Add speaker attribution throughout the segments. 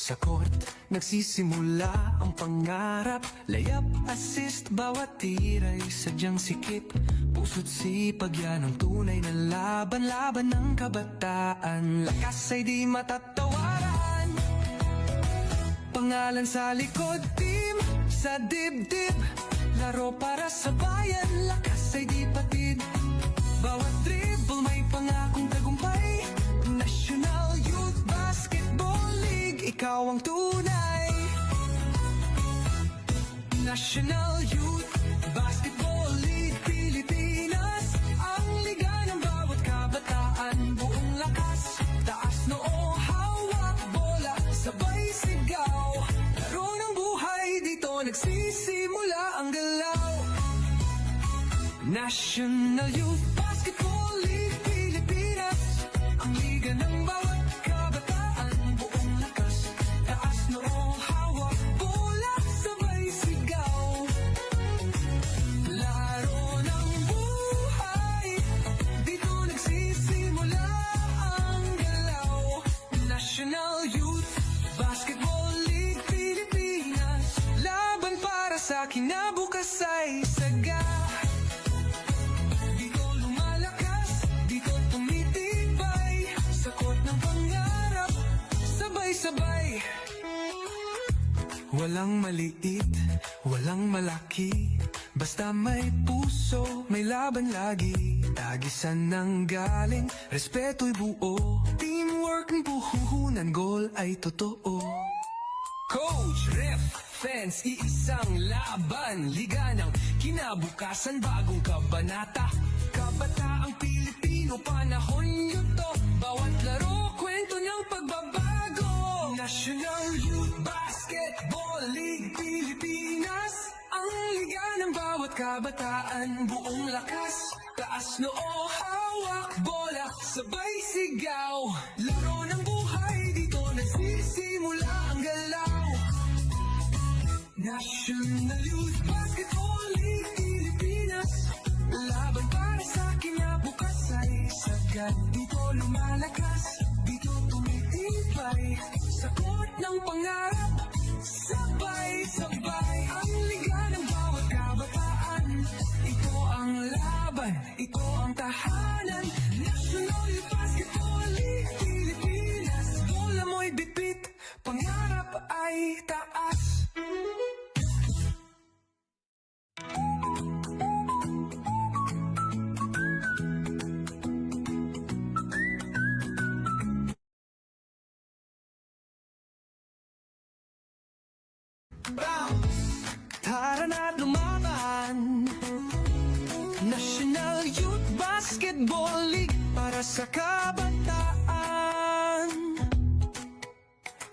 Speaker 1: Sa court, nagsisimula ang pangarap. Layup, assist, bawat tira'y sadyang sikip. Puso't sipag yan ang tunay na laban. Laban ng kabataan, lakas ay di matatawaran. Pangalan sa likod, team sa dibdib. Laro para sa bayan, lakas ay di patid. Bawat dribble may pangakong tagumpay. National Youth Basketball League, ikaw ang tunay. National Youth Basketball League Pilipinas, ang liga ng bawat kabataan. Buong lakas, taas noo, hawak bola, sabay sigaw. Laro ng buhay, dito nagsisimula ang galaw. National Youth Basketball League Pilipinas, ang liga ng bawat kabataan. Buong lakas, taas noo, hawak bola, sabay sigaw. Laro ng buhay, dito nagsisimula ang galaw. National Youth Basketball League Pilipinas, laban para sa kinabukasan saga. Sabay, walang maliit, walang malaki. Basta may puso, may laban lagi. Tagisan ng galing, respeto'y buo. Teamwork ng puhuhunan, goal ay totoo. Coach, ref, fans, iisang laban. Liga ng kinabukasan, bagong kabanata. Kabataang Pilipino, panahon nyo to. Bawat laro, kwento ng pagbabago. National Youth Basketball League Pilipinas, ang liga ng bawat kabataan. Buong lakas, taas noo, hawak bola, sabay sigaw. Laro ng buhay, dito nagsisimula ang galaw. National Youth Basketball League Pilipinas, laban para sa kinabukasan sagad. Dito lumalakas, dito tumitibay. Sa court ng pangarap, sabay-sabay. Ang liga ng bawat kabataan. Ito ang laban, ito ang tahanan. National Youth Basketball League Pilipinas, bola mo'y bitbit, pangarap ay taas. Tara na't lumaban. National Youth Basketball League para sa kabataan.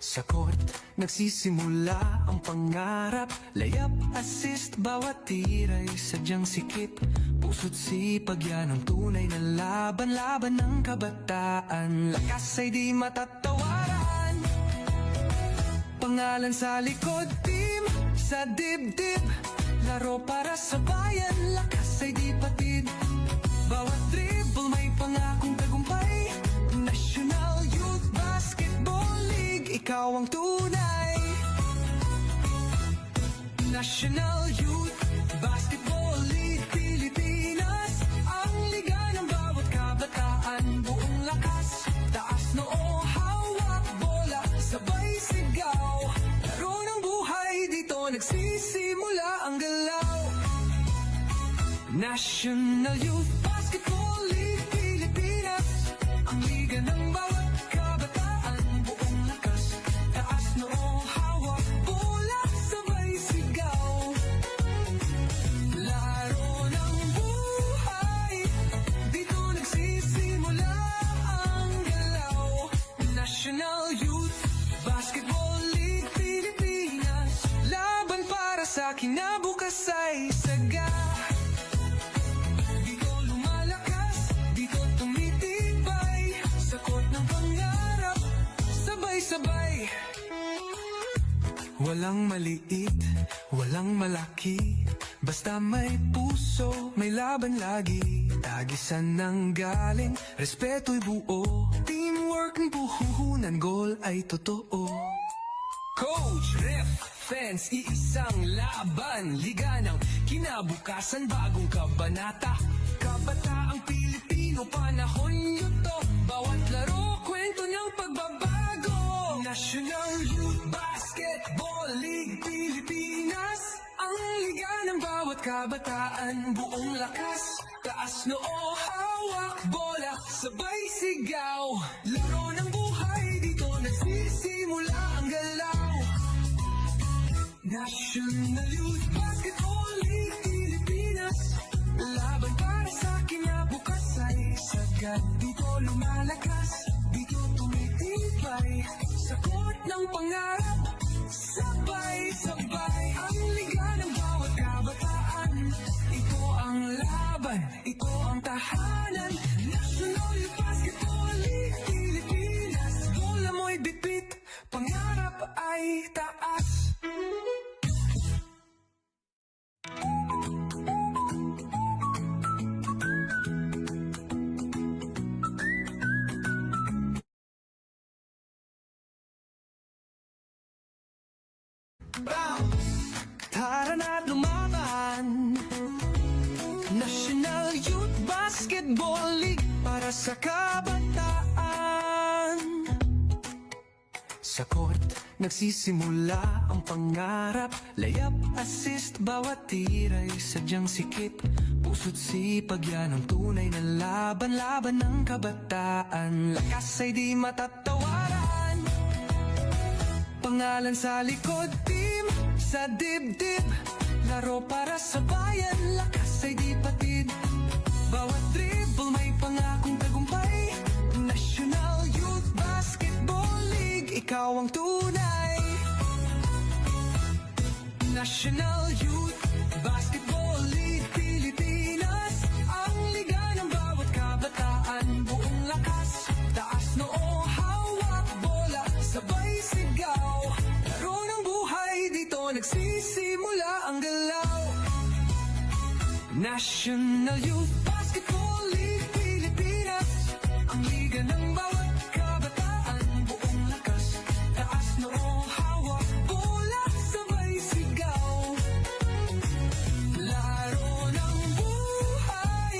Speaker 1: Sa court, nagsisimula ang pangarap. Layup, assist, bawat tira'y sadyang sikip. Puso't sipag yan ang tunay na laban. Laban ng kabataan, lakas ay di matatawaran. Pangalan sa likod, team sa dibdib. Laro para sa bayan, lakas ay di patid. Bawat dribble may pangakong tagumpay. National Youth Basketball League, ikaw ang tunay. National Youth Basketball League Pilipinas, ang liga ng bawat kabataan. Buong lakas, taas noo, hawak bola, sabay sigaw. Laro ng buhay, dito nagsisimula ang galaw. National Youth Basketball League Pilipinas, ang liga ng bawat kabataan. Buong lakas, taas noo, hawak bola, sabay sigaw. Laro ng buhay, dito nagsisimula ang galaw. National Youth Basketball League Pilipinas, laban para sa kinabukasan saga. Dito lumalakas, dito tumitibay. Sa court ng pangarap, sabay-sabay. Walang maliit, walang malaki. Basta may puso, may laban lagi. Tagisan ng galing, respeto'y buo. Teamwork ng puhuhunan, goal ay totoo. Coach, ref, fans, iisang laban. Liga ng kinabukasan, bagong kabanata. Kabataang Pilipino, panahon nyo to. Bawat laro, kwento ng pagbabago. National Youth Basketball League Pilipinas. Ang liga ng bawat kabataan, buong lakas. Taas noo, hawak, bola, sabay sigaw. Laro ng buhay, dito nagsisimula ang galaw. National Youth Basketball League Pilipinas. Laban para sa kinabukasan, sagad dito lumalakas, dito tumitibay. Sa court ng pangarap, sabay-sabay. Ang liga ng bawat kabataan, ito ang laban, ito ang tahanan. National Youth Basketball League Pilipinas. Bola mo'y bitbit, pangarap ay taas. Tara na't lumaban. National Youth Basketball League para sa kabataan. Sa court, nagsisimula ang pangarap. Layup, assist, bawat tira ay sadyang sikip. Puso't sipag, yan ang tunay na laban. Laban ng kabataan, lakas ay di matatawaran. Pangalan sa likod, team sa dibdib. Laro para sa bayan, lakas ay di patid. Bawat dribble may pangakong tagumpay. National Youth Basketball League, ikaw ang tunay. National Youth Basketball League Pilipinas. Ang liga ng bawat kabataan, buong lakas. Taas noo, hawak, bola, sabay sigaw. Laro ng buhay, dito nagsisimula ang galaw. National Youth Basketball League Pilipinas. Ang liga ng bawat kabataan, buong lakas. Taas noo, hawak, bola, sabay sigaw. Laro ng buhay,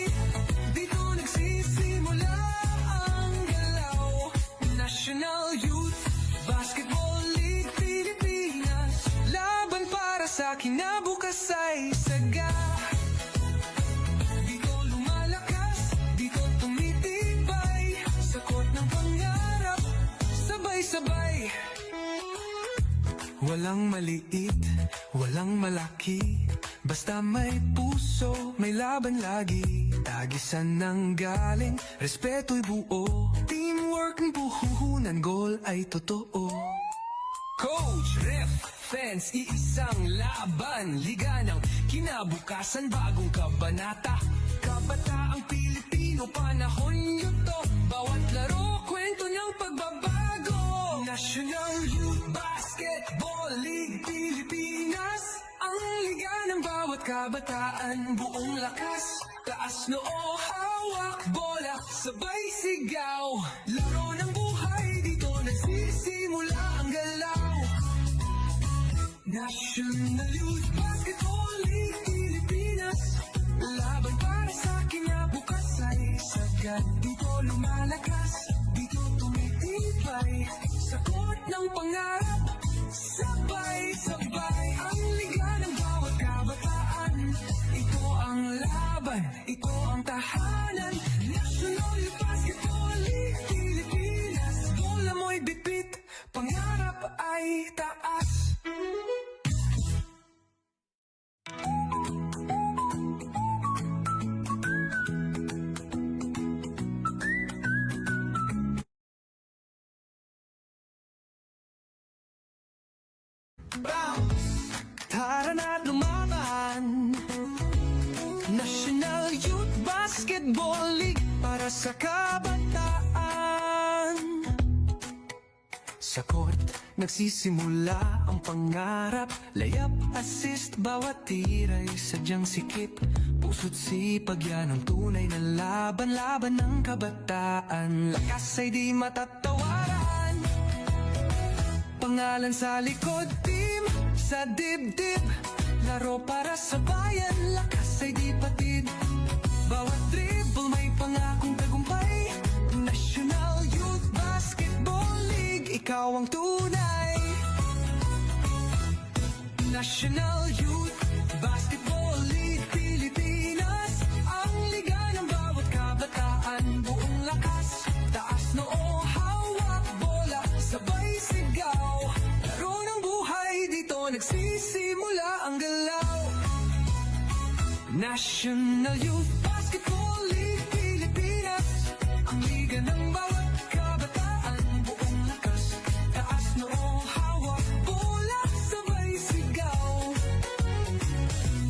Speaker 1: dito nagsisimula ang galaw. National Youth Basketball League Pilipinas. Laban para sa kinabukasan, saga. Dito lumalakas, dito tumitibay. Sa court ng pangarap, sabay-sabay. Walang maliit, walang malaki. Basta may puso, may laban lagi. Tagisan ng galing, respeto'y buo. Teamwork ng puhuhunan, goal ay totoo. Coach, ref, fans, iisang laban. Liga ng kinabukasan, bagong kabanata. Kabataang Pilipino, panahon nyo to. Bawat laro, kwento ng pagbabago. National Youth Basketball League Pilipinas. Ang liga ng bawat kabataan, buong lakas. Taas noo, hawak, bola, sabay sigaw. Laro ng buhay, dito nagsisimula ang galaw. National Youth Basketball League Pilipinas. Laban para sa kinabukasan, sagad dito lumalakas, dito tumitibay. Sa court ng pangarap, sabay-sabay. Ang liga ng bawat kabataan, ito ang laban, ito ang tahanan. National Youth Basketball League Pilipinas. Bola mo'y bitbit, pangarap ay taas. Tara na't lumaban. National Youth Basketball League para sa kabataan. Sa court, nagsisimula ang pangarap. Layup, assist, bawat tira ay sadyang sikip. Puso't sipag, yan ang tunay na laban. Laban ng kabataan, lakas ay di matatawaran. pangalan sa likod, team sa dibdib. Laro para sa bayan, lakas ay di patid. Bawat dribble may pangakong tagumpay. National Youth Basketball League, ikaw ang tunay. National Youth Basketball League Pilipinas, ang liga ng bawat kabataan. Buong lakas, taas noo, hawak bola, sabay sigaw. Laro ng buhay, dito nagsisimula ang galaw. National Youth Basketball League Pilipinas, ang liga ng bawat kabataan. Buong lakas, taas noo, hawak bola, sabay sigaw.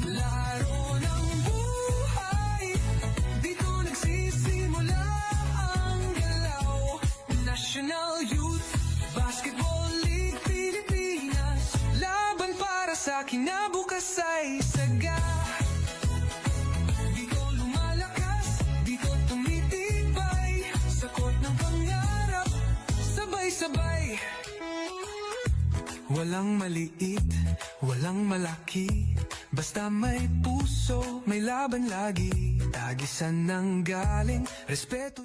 Speaker 1: Laro ng buhay, dito nagsisimula ang galaw. National Youth Basketball League Pilipinas, laban para sa kinabukasan saga. Dito lumalakas, dito tumitibay, sa court ng pangarap, sabay-sabay. Walang maliit, walang malaki, basta may puso, may laban lagi. Tagisan ng galing, respeto.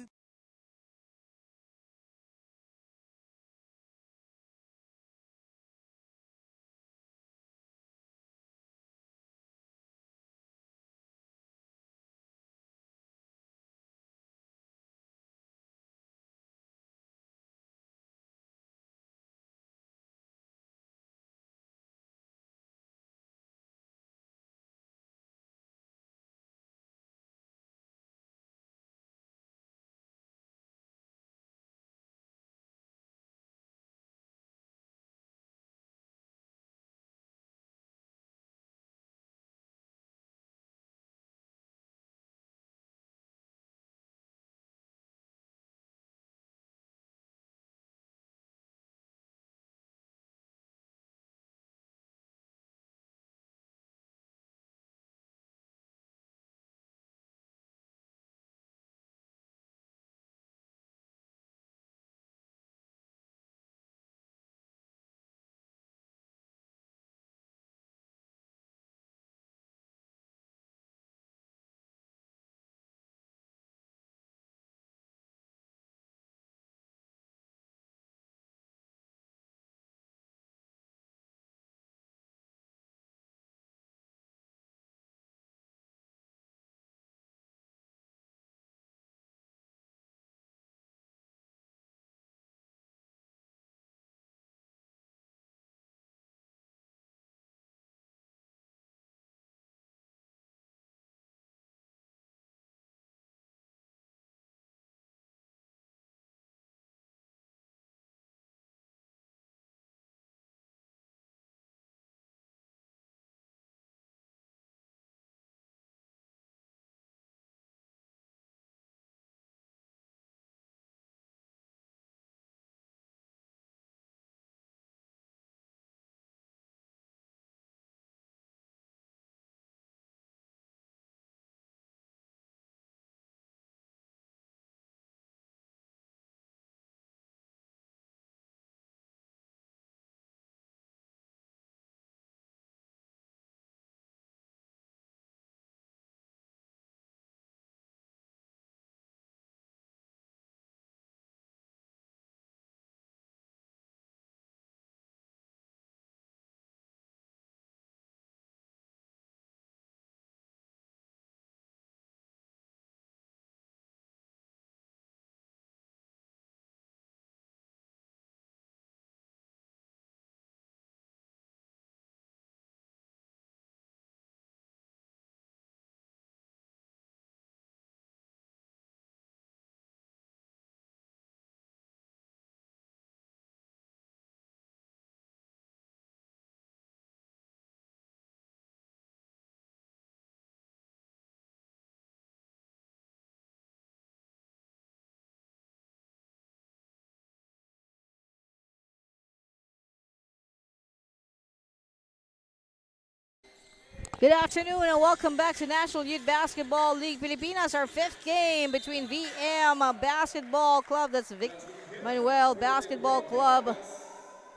Speaker 2: Good afternoon and welcome back to National Youth Basketball League Pilipinas, our fifth game between VM Basketball Club, that's Vic Manuel Basketball Club,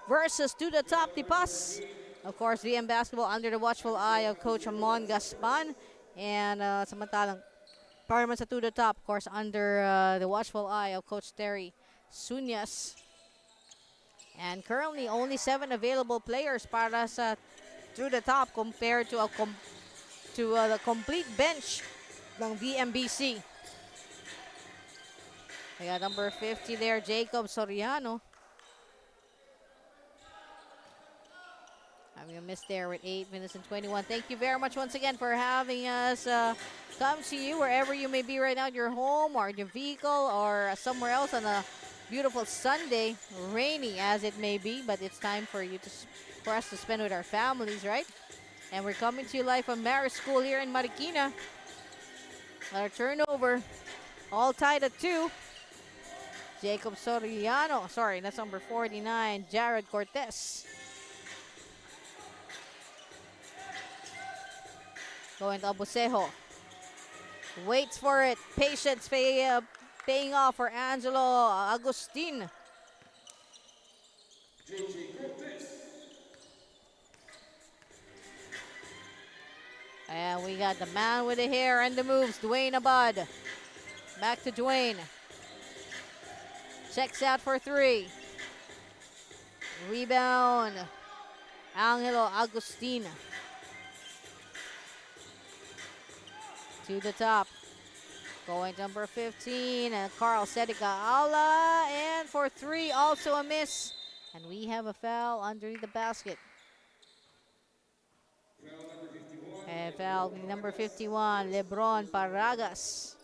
Speaker 2: versus To the Top Tipas. Of course, VM Basketball under the watchful eye of Coach Ramon Gaspan. And samantalang Parman sa To the Top, of course, under the watchful eye of Coach Terry Sunyas. And currently, only 7 available players para sa To the Top compared to the complete bench ng VMBC. We got number 50 there, Jacob Soriano. Having a miss there with 8 minutes and 21. Thank you very much once again for having us come to you wherever you may be right now, at your home or in your vehicle or somewhere else on a beautiful Sunday, rainy as it may be, but it's time for us to spend with our families, right? And we're coming to you live from Marist School here in Marikina. Our turnover, all tied at 2. Jacob Soriano, sorry, that's number 49, Jared Cortez. Going to Abusejo. Waits for it. Patience paying off for Angelo Agustin. And we got the man with the hair and the moves, Dwayne Abad. Back to Dwayne. Checks out for 3. Rebound. Angelo Agustin. To the top. Going to number 15. And Carl Sedica Ala. And for 3, also a miss. And we have a foul underneath the basket. And foul number 51, Lebron Paragas.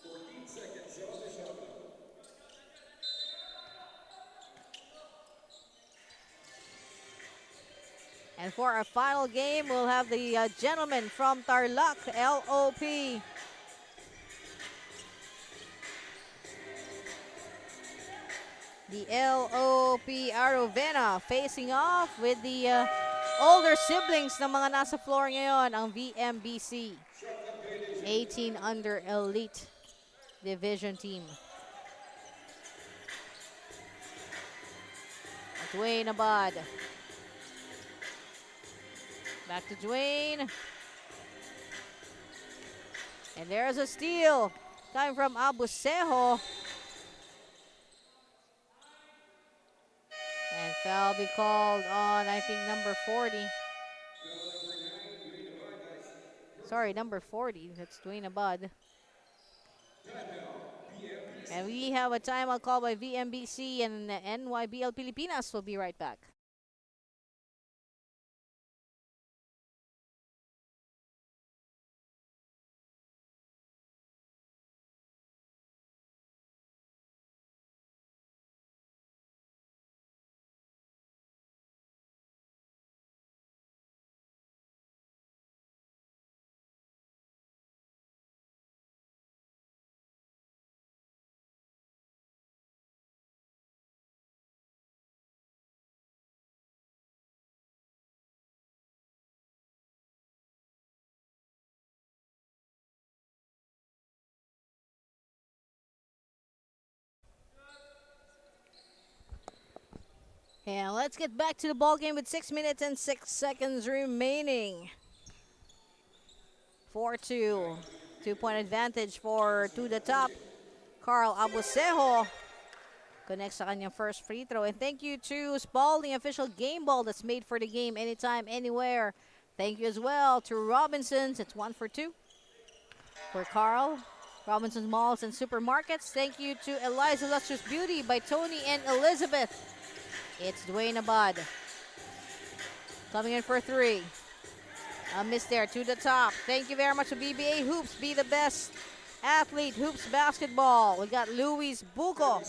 Speaker 2: And for our final game, we'll have the gentleman from Tarlac, LOP. The LOP Arovena facing off with the older siblings ng mga nasa floor ngayon, ang VMBC. 18 under elite division team. Dwayne Abad. Back to Dwayne. And there's a steal coming from Abusejo. And foul be called on, I think, number 40. Sorry, number 40. That's Dwayne Abad. And we have a timeout call by VMBC and NYBL Pilipinas. We'll be right back. And let's get back to the ball game with 6 minutes and 6 seconds remaining. 4-2. 2-point advantage for To the Top. Carl Abusejo connects sa kanyang first free throw. And thank you to Spalding, official game ball that's made for the game anytime, anywhere. Thank you as well to Robinsons. It's 1 for 2 for Carl. Robinson's Malls and Supermarkets. Thank you to Eliza Lustrous Beauty by Tony and Elizabeth. It's Dwayne Abad. Coming in for 3. A miss there. To the top. Thank you very much to BBA Hoops. Be the best athlete. Hoops basketball. We got Luis Buco.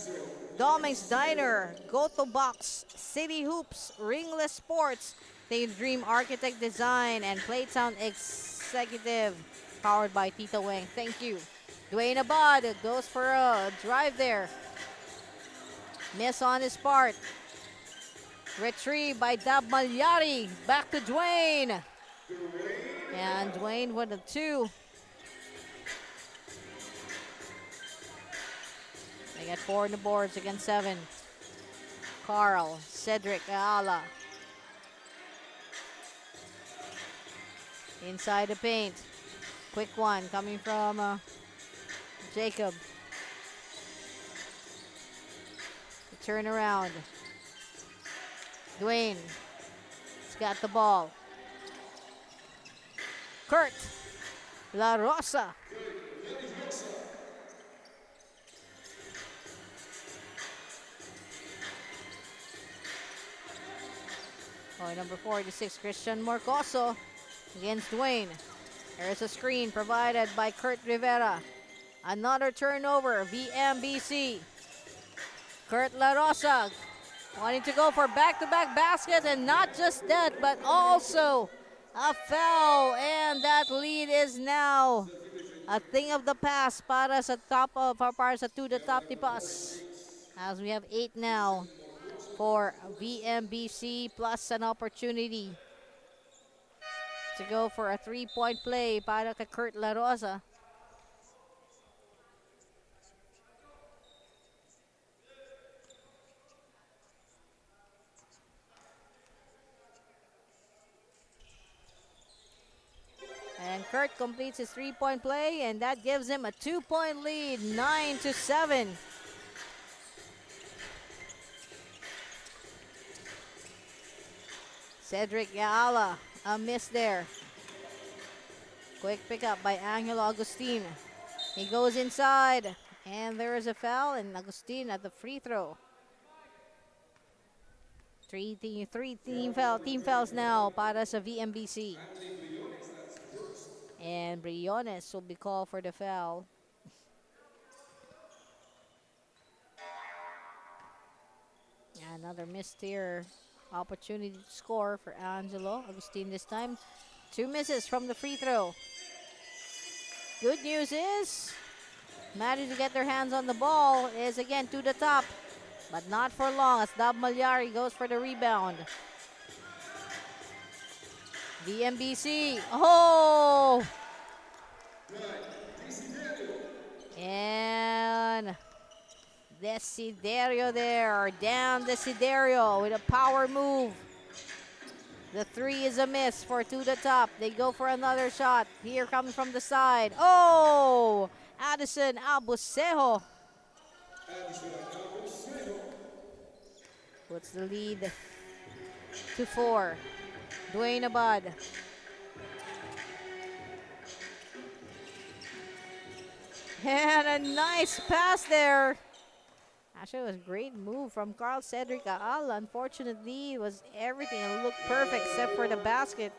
Speaker 2: Doming's Diner. Goto Box. City Hoops. Ringless Sports. Daydream Architect Design. And Playtown Executive. Powered by Tito Weng. Thank you. Dwayne Abad goes for a drive there. Miss on his part. Retrieve by Dab Malyari. Back to Dwayne. And Dwayne with a 2. They got 4 on the boards against 7. Carl Cedric Ayala. Inside the paint. Quick one coming from Jacob. The turnaround. Dwayne. He's got the ball. Kurt La Rosa. Oh, number 46, Christian Morcoso against Dwayne. There's a screen provided by Kurt Rivera. Another turnover, VMBC. Kurt La Rosa wanting to go for back-to-back basket, and not just that, but also a foul. And that lead is now a thing of the past para sa to the top tipas. As we have 8 now for VMBC, plus an opportunity to go for a 3-point play para kay Kurt La Rosa. And Kurt completes his 3-point play, and that gives him a 2-point lead, 9-7. Cedric Ayala, a miss there. Quick pickup by Angelo Agustin. He goes inside, and there is a foul, and Agustin at the free throw. Team fouls now para sa VMBC. And Briones will be called for the foul. Another missed here. Opportunity to score for Angelo Agustin this time. 2 misses from the free throw. Good news is, managed to get their hands on the ball is again to the top. But not for long as Dab Malyari goes for the rebound. VMBC. Oh! And Desiderio there. Down Desiderio with a power move. The 3 is a miss for to the top. They go for another shot. Here comes from the side. Oh! Addison Abusejo puts the lead to 4. Dwayne Abad. And a nice pass there. Actually, it was a great move from Carl Cedric Ayala. Unfortunately, it was everything. It looked perfect except for the basket.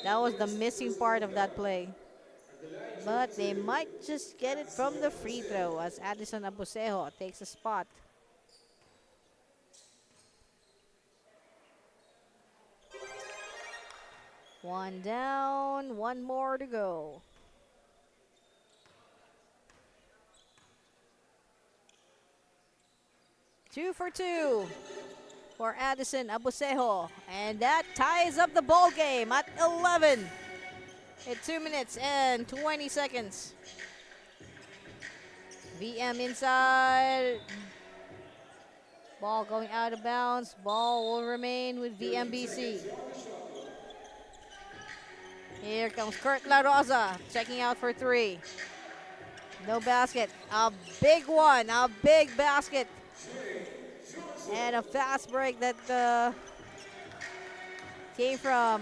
Speaker 2: That was the missing part of that play. But they might just get it from the free throw as Addison Abusejo takes a spot. One down, 1 more to go. Two for 2 for Addison Abusejo. And that ties up the ball game at 11 in 2 minutes and 20 seconds. VM inside. Ball going out of bounds. Ball will remain with VMBC. Here comes Kurt La Rosa checking out for 3. No basket. A big one. A big basket. And a fast break that came from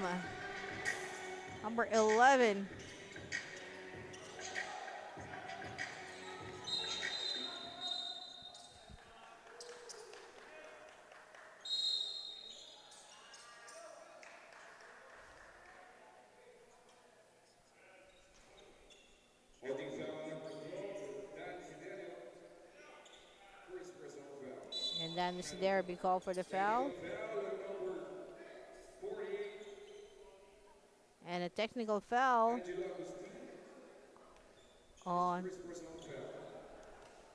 Speaker 2: number 11. And then Desiderio be called for the foul. And a technical foul on.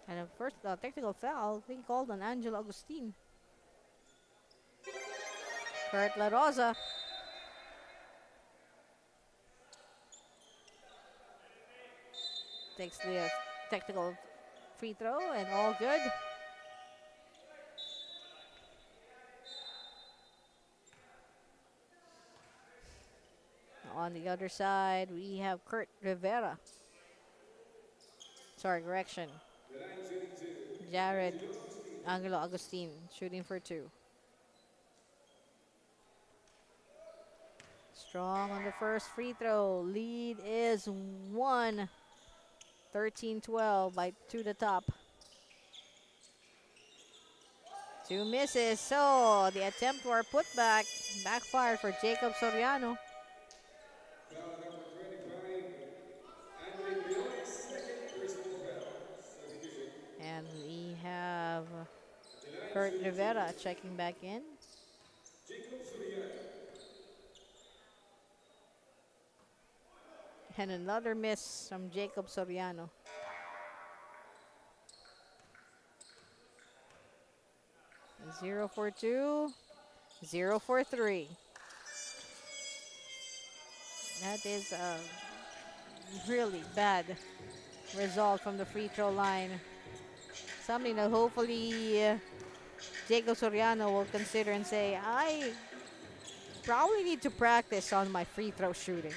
Speaker 2: And a first technical foul being called on Angelo Agustin. Kurt La Rosa. Takes the technical free throw and all good. On the other side, we have Kurt Rivera. Sorry, correction. Jared Angelo Agustin shooting for 2. Strong on the first free throw. Lead is 1. 13-12 by to the top. 2 misses. So the attempt for put backfired for Jacob Soriano. And we have Kurt Rivera checking back in. And another miss from Jacob Soriano. Zero for 2, 0 for 3. That is a really bad result from the free throw line. Something that hopefully Jacob Soriano will consider and say, I probably need to practice on my free throw shooting.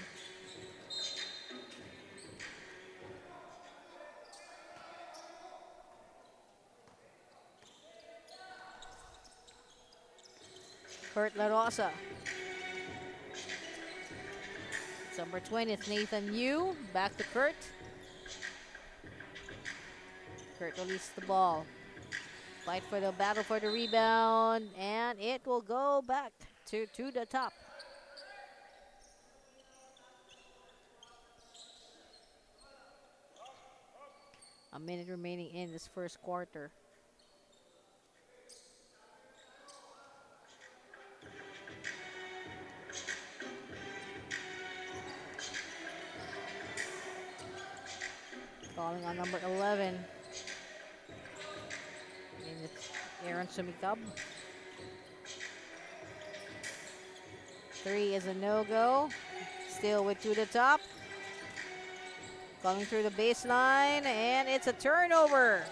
Speaker 2: Kurt La Rosa. Number 20, it's Nathan Yu. Back to Kurt. Kurt released the ball. Fight for the battle for the rebound. And it will go back to the top. A minute remaining in this first quarter. Calling on number 11. And it's Aaron Sumikab. 3 is a no-go. Still with to the top. Coming through the baseline, and it's a turnover.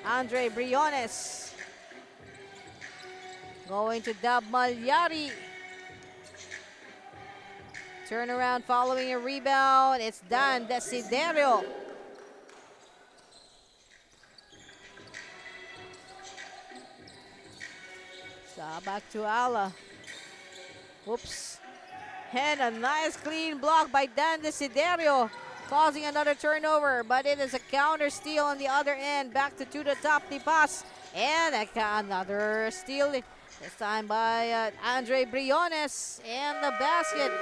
Speaker 2: Andre Briones going to Dab Malyari. Turnaround following a rebound. It's Dan Desiderio. Back to Ala. Whoops. And a nice clean block by Dan Desiderio, causing another turnover, but it is a counter steal on the other end. Back to the top, the pass, and another steal, this time by Andre Briones, and the basket.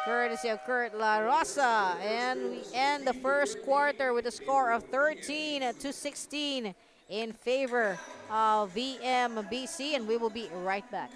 Speaker 2: Courtesy of Kurt La Rosa, and we end the first quarter with a score of 13-16 in favor of VMBC, and we will be right back.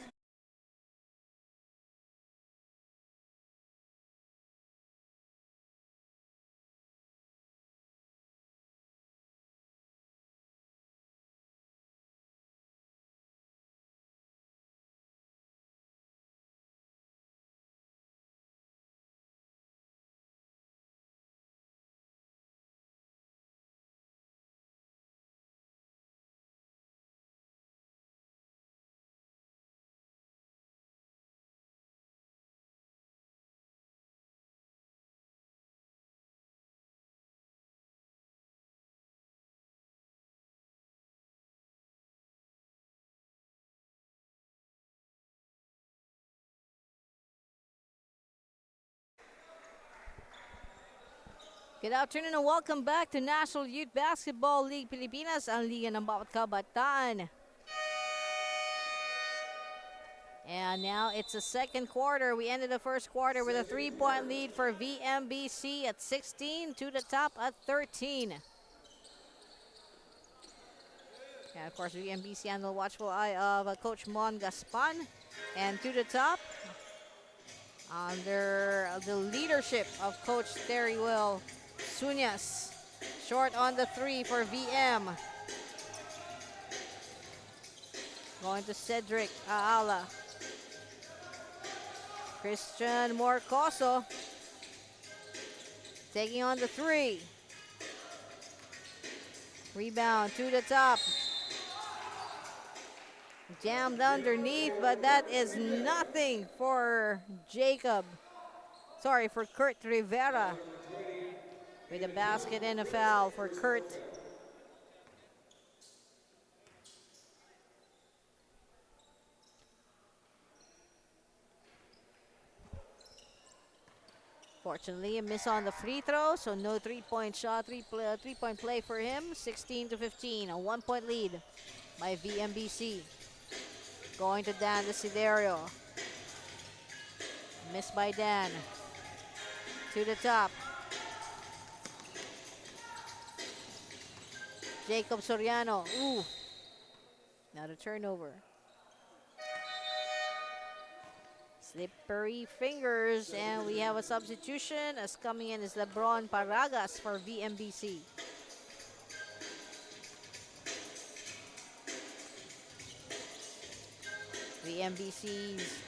Speaker 2: Good afternoon and welcome back to National Youth Basketball League Pilipinas, ang liga ng bawat kabataan. And now it's the second quarter. We ended the first quarter with a 3-point lead for VMBC at 16, to the top at 13. And of course, VMBC under the watchful eye of Coach Mon Gaspan. And to the top, under the leadership of Coach Terry Will Sunyas. Short on the 3 for VM. Going to Cedric Aala. Christian Morcoso taking on the 3. Rebound to the top. Jammed underneath, but that is nothing for Jacob. Sorry, for Kurt Rivera. With a basket and a foul for Kurt. Fortunately, a miss on the free throw, so no three-point shot, three-point play for him. 16-15, a 1-point lead by VMBC. Going to Dan Desiderio. Missed by Dan. To the top. Jacob Soriano. Ooh. Not a turnover. Slippery fingers, and we have a substitution as coming in is LeBron Paragas for VMBC. VMBC's.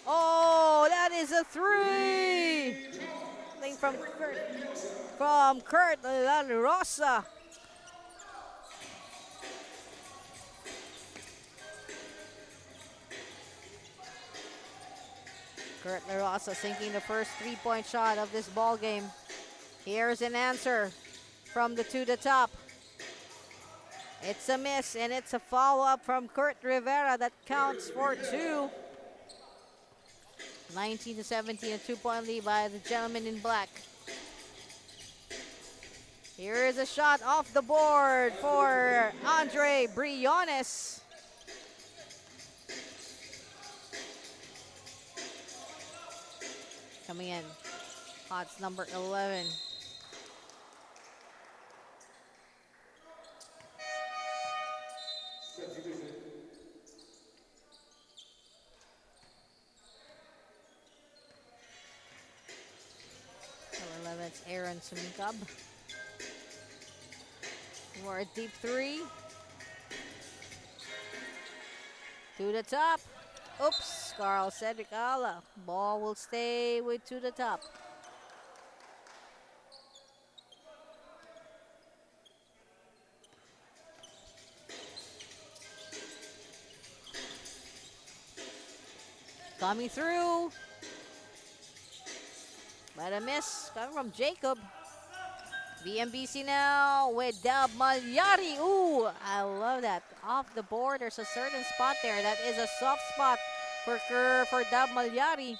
Speaker 2: Oh, that is a three! Thing from Kurt La Rosa. Kurt La Rosa sinking the first three-point shot of this ball game. Here's an answer from the to the top. It's a miss, and it's a follow-up from Kurt Rivera that counts for two. 19-17, a 2-point lead by the gentleman in black. Here is a shot off the board for Andre Briones. Coming in, Hots number 11. Number 11, it's Aaron Sumikab. For a deep three. To the top. Oops, Carl Cedric Ala. Ball will stay with to the top. Coming through. But a miss coming from Jacob. VMBC now with Dab Malyari. Ooh, I love that. Off the board, there's a certain spot there. That is a soft spot for Dab Malyari.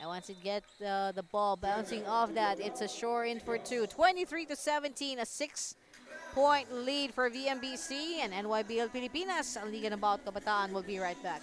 Speaker 2: And once it gets the ball bouncing off that, it's a sure in for two. 23-17, a 6-point lead for VMBC and NYBL Pilipinas. Ang Liga ng Bawat Kabataan will be right back.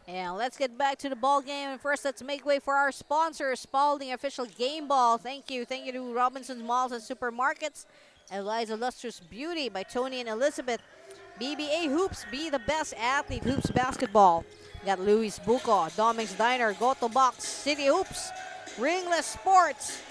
Speaker 2: And let's get back to the ball game. And first, let's make way for our sponsor, Spalding Official Game Ball. Thank you. Thank you to Robinson's Malls and Supermarkets. Eliza Lustrous Beauty by Tony and Elizabeth. BBA Hoops, be the best athlete. Hoops Basketball. We got Luis Buco, Doming's Diner, Goto Box, City Hoops, Ringless Sports,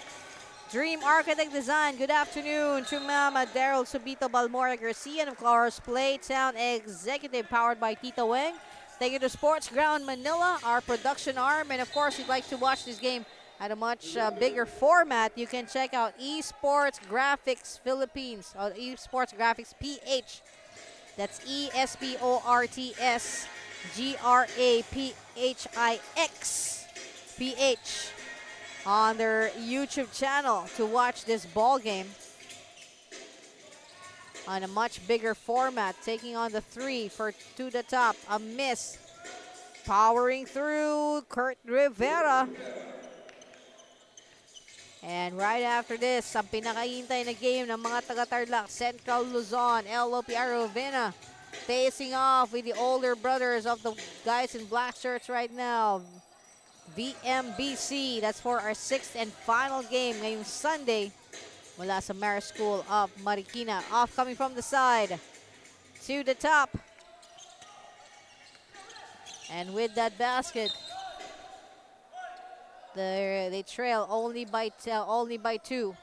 Speaker 2: Dream Architect Design. Good afternoon to Mama Daryl Subito Balmora Garcia, and of course, Playtown Executive, powered by Tito Weng. Thank you to Sports Ground Manila, our production arm. And of course, if you'd like to watch this game at a much bigger format, you can check out Esports Graphics Philippines, or Esports Graphics PH. That's ESPORTS GRAPHIX PH on their YouTube channel to watch this ball game on a much bigger format, taking on the three for to the top. A miss. Powering through, Kurt Rivera. And right after this, ang pinakahintay na game ng mga taga-Tarlac, Central Luzon, LOP Arovena facing off with the older brothers of the guys in black shirts right now. VMBC, that's for our 6th and final game ngayong Sunday mula sa Marist School of Marikina. Off coming from the side to the top. And with that basket, they trail only by 2.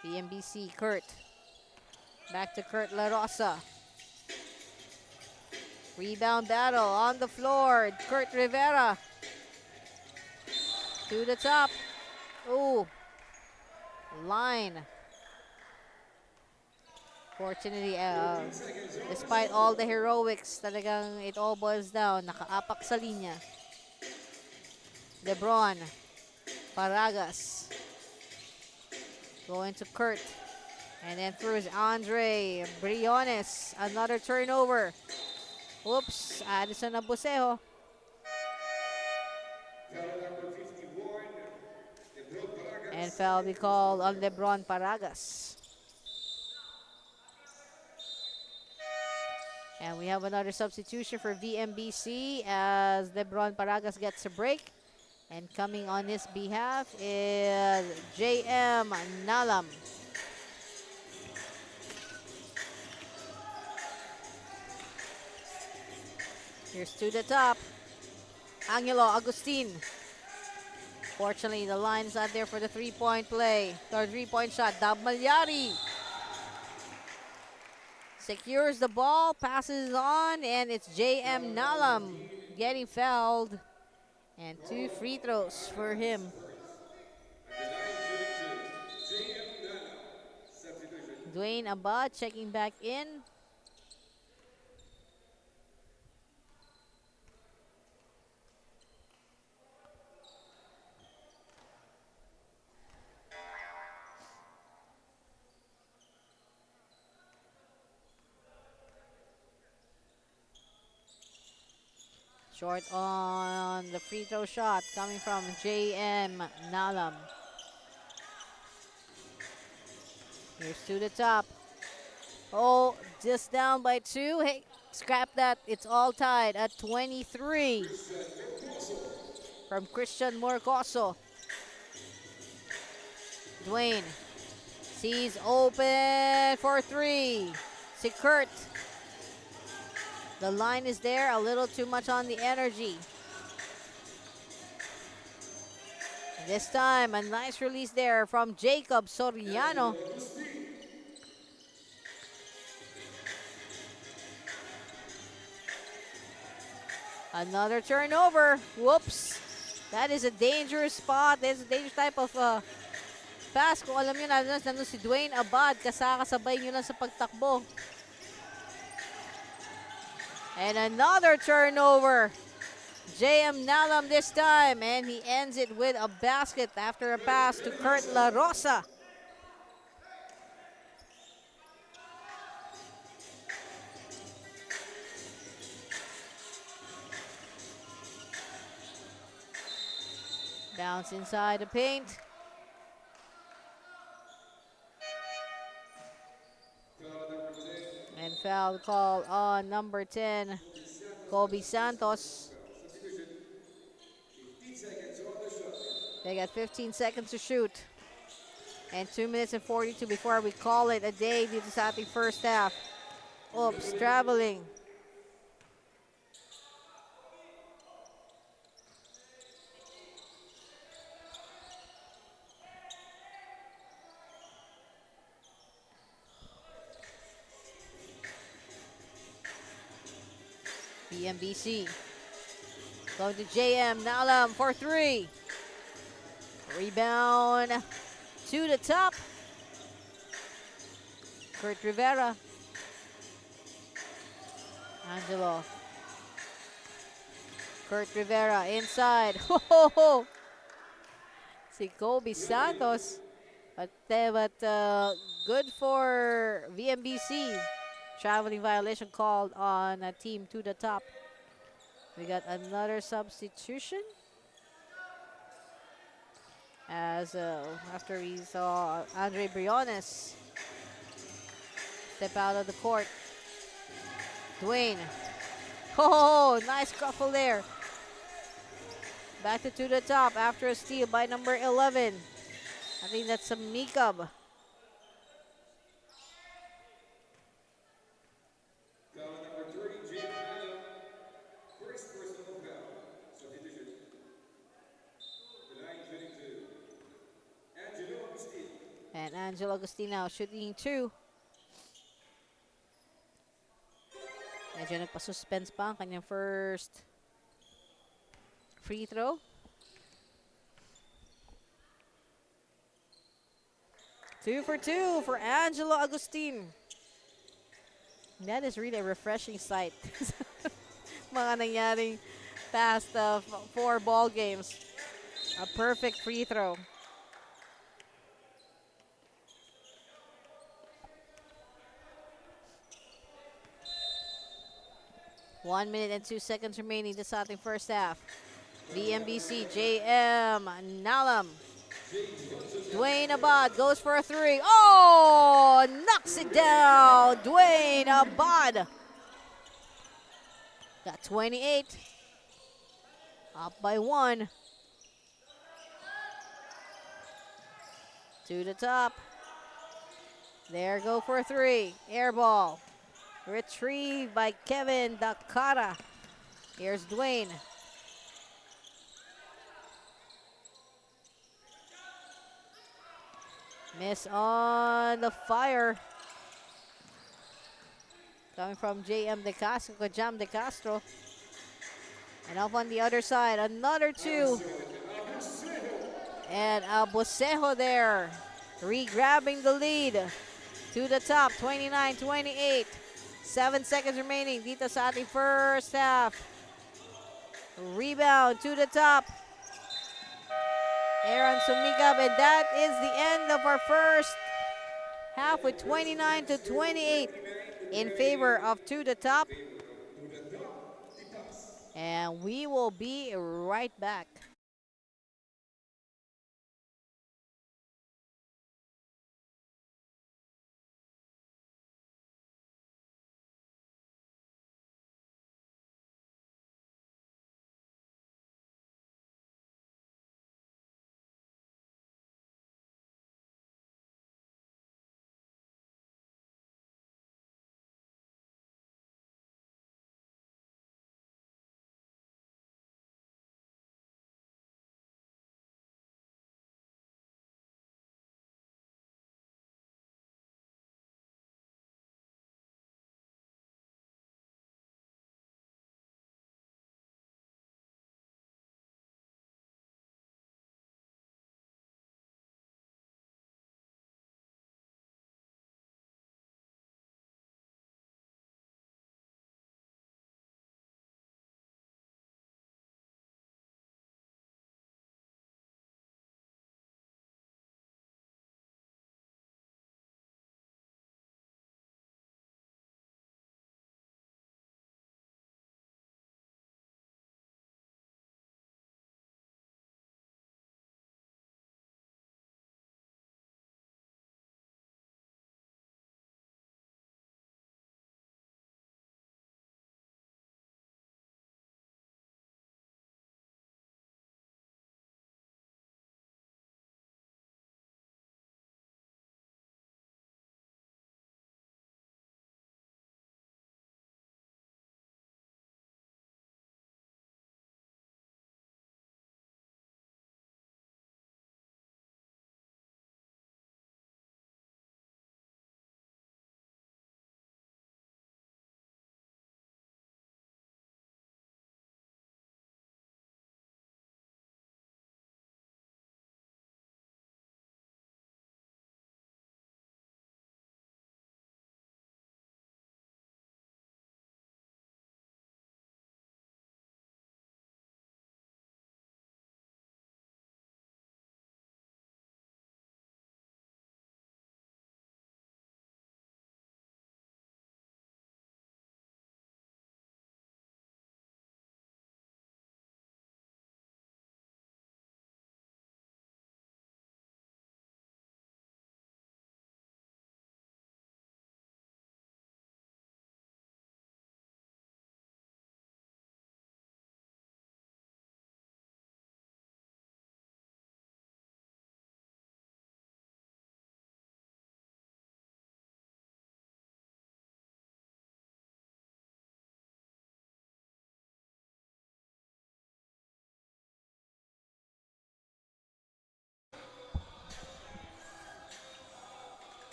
Speaker 2: VMBC, Kurt. Back to Kurt La Rosa. Rebound battle on the floor. Kurt Rivera. To the top. Ooh. Line. Fortunately, despite all the heroics, talagang it all boils down. Nakaapak sa linya. Lebron. Paragas. Going to Kurt. And then through Andre Briones. Another turnover. Oops. Addison Abusejo. And foul be called on Lebron Paragas. And we have another substitution for VMBC as Lebron Paragas gets a break. And coming on his behalf is JM Nalam. Here's to the top. Angelo Agustin. Fortunately, the line is not there for the three-point play. Or three-point shot. Dab Malyari secures the ball, passes on, and it's JM Nalam getting fouled. And 2 free throws for him. Dwayne Abad checking back in. Short on the free throw shot coming from JM Nalam. Here's to the top. Oh, just down by 2. Hey, scrap that. It's all tied at 23. From Christian Morcoso. Dwayne sees open for 3. Si Kurt. The line is there, a little too much on the energy. This time, a nice release there from Jacob Soriano. Another turnover. Whoops. That is a dangerous spot. That's a dangerous type of pass. Kung alam nyo, nandun si Dwayne Abad, kasakasabay nyo lang sa pagtakbo. And another turnover. JM Nalam this time, and he ends it with a basket after a pass to Kurt La Rosa. Bounce inside the paint. And foul call on number 10, Kobe Santos. They got 15 seconds to shoot. And 2 minutes and 42 before we call it a day dito sa ating first half. Oops, traveling. VMBC. Going to JM Nalam for 3. Rebound to the top. Kurt Rivera. Angelo. Kurt Rivera inside. Ho, ho, ho. Si Kobe Santos. But good for VMBC. Traveling violation called on a team to the top. We got another substitution. As after we saw Andre Briones step out of the court. Dwayne. Oh, nice scuffle there. Back to the top after a steal by number 11. I think that's a Nybl. And Angelo Agustin shooting 2. Medyo nagpa-suspense pa ang kanyang first free throw. Two for Angelo Agustin. That is really a refreshing sight. Mga nangyaring past 4 ball games. A perfect free throw. One minute and 2 seconds remaining to start the first half. VMBC, JM, Nalam. Dwayne Abad goes for a 3. Oh, knocks it down. Dwayne Abad. Got 28. Up by 1. To the top. There, go for a 3. Air ball. Retrieved by Kevin Dakara. Here's Dwayne. Miss on the fire. Coming from JM De Castro, Jam De Castro. And up on the other side, another 2. And Bosejo there, re-grabbing the lead. To the top, 29-28. 7 seconds remaining dito sa ating first half. Rebound to the top. Aaron Sumikab, and that is the end of our first half with 29-28 in favor of To the Top. And we will be right back.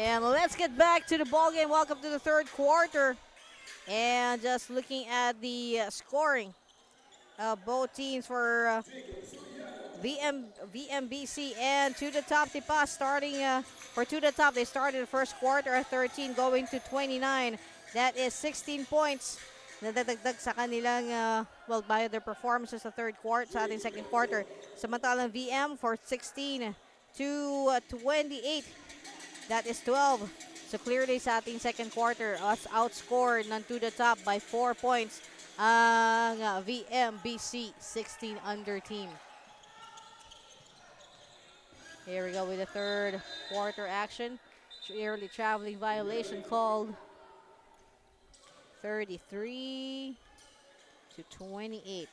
Speaker 2: And let's get back to the ball game. Welcome to the third quarter. And just looking at the scoring of both teams for VMBC and to the top Tipas starting for to the top. They started the first quarter at 13 going to 29. That is 16 points. Nadadagdag sa kanilang, well, by their performances sa third quarter, sa ating second quarter. Samantalang VM for 16 to 28. That is 12. So clearly sa ating second quarter, us outscored ng to the top by 4 points ang VMBC 16 under team. Here we go with the third quarter action. Early traveling violation called. 33 to 28.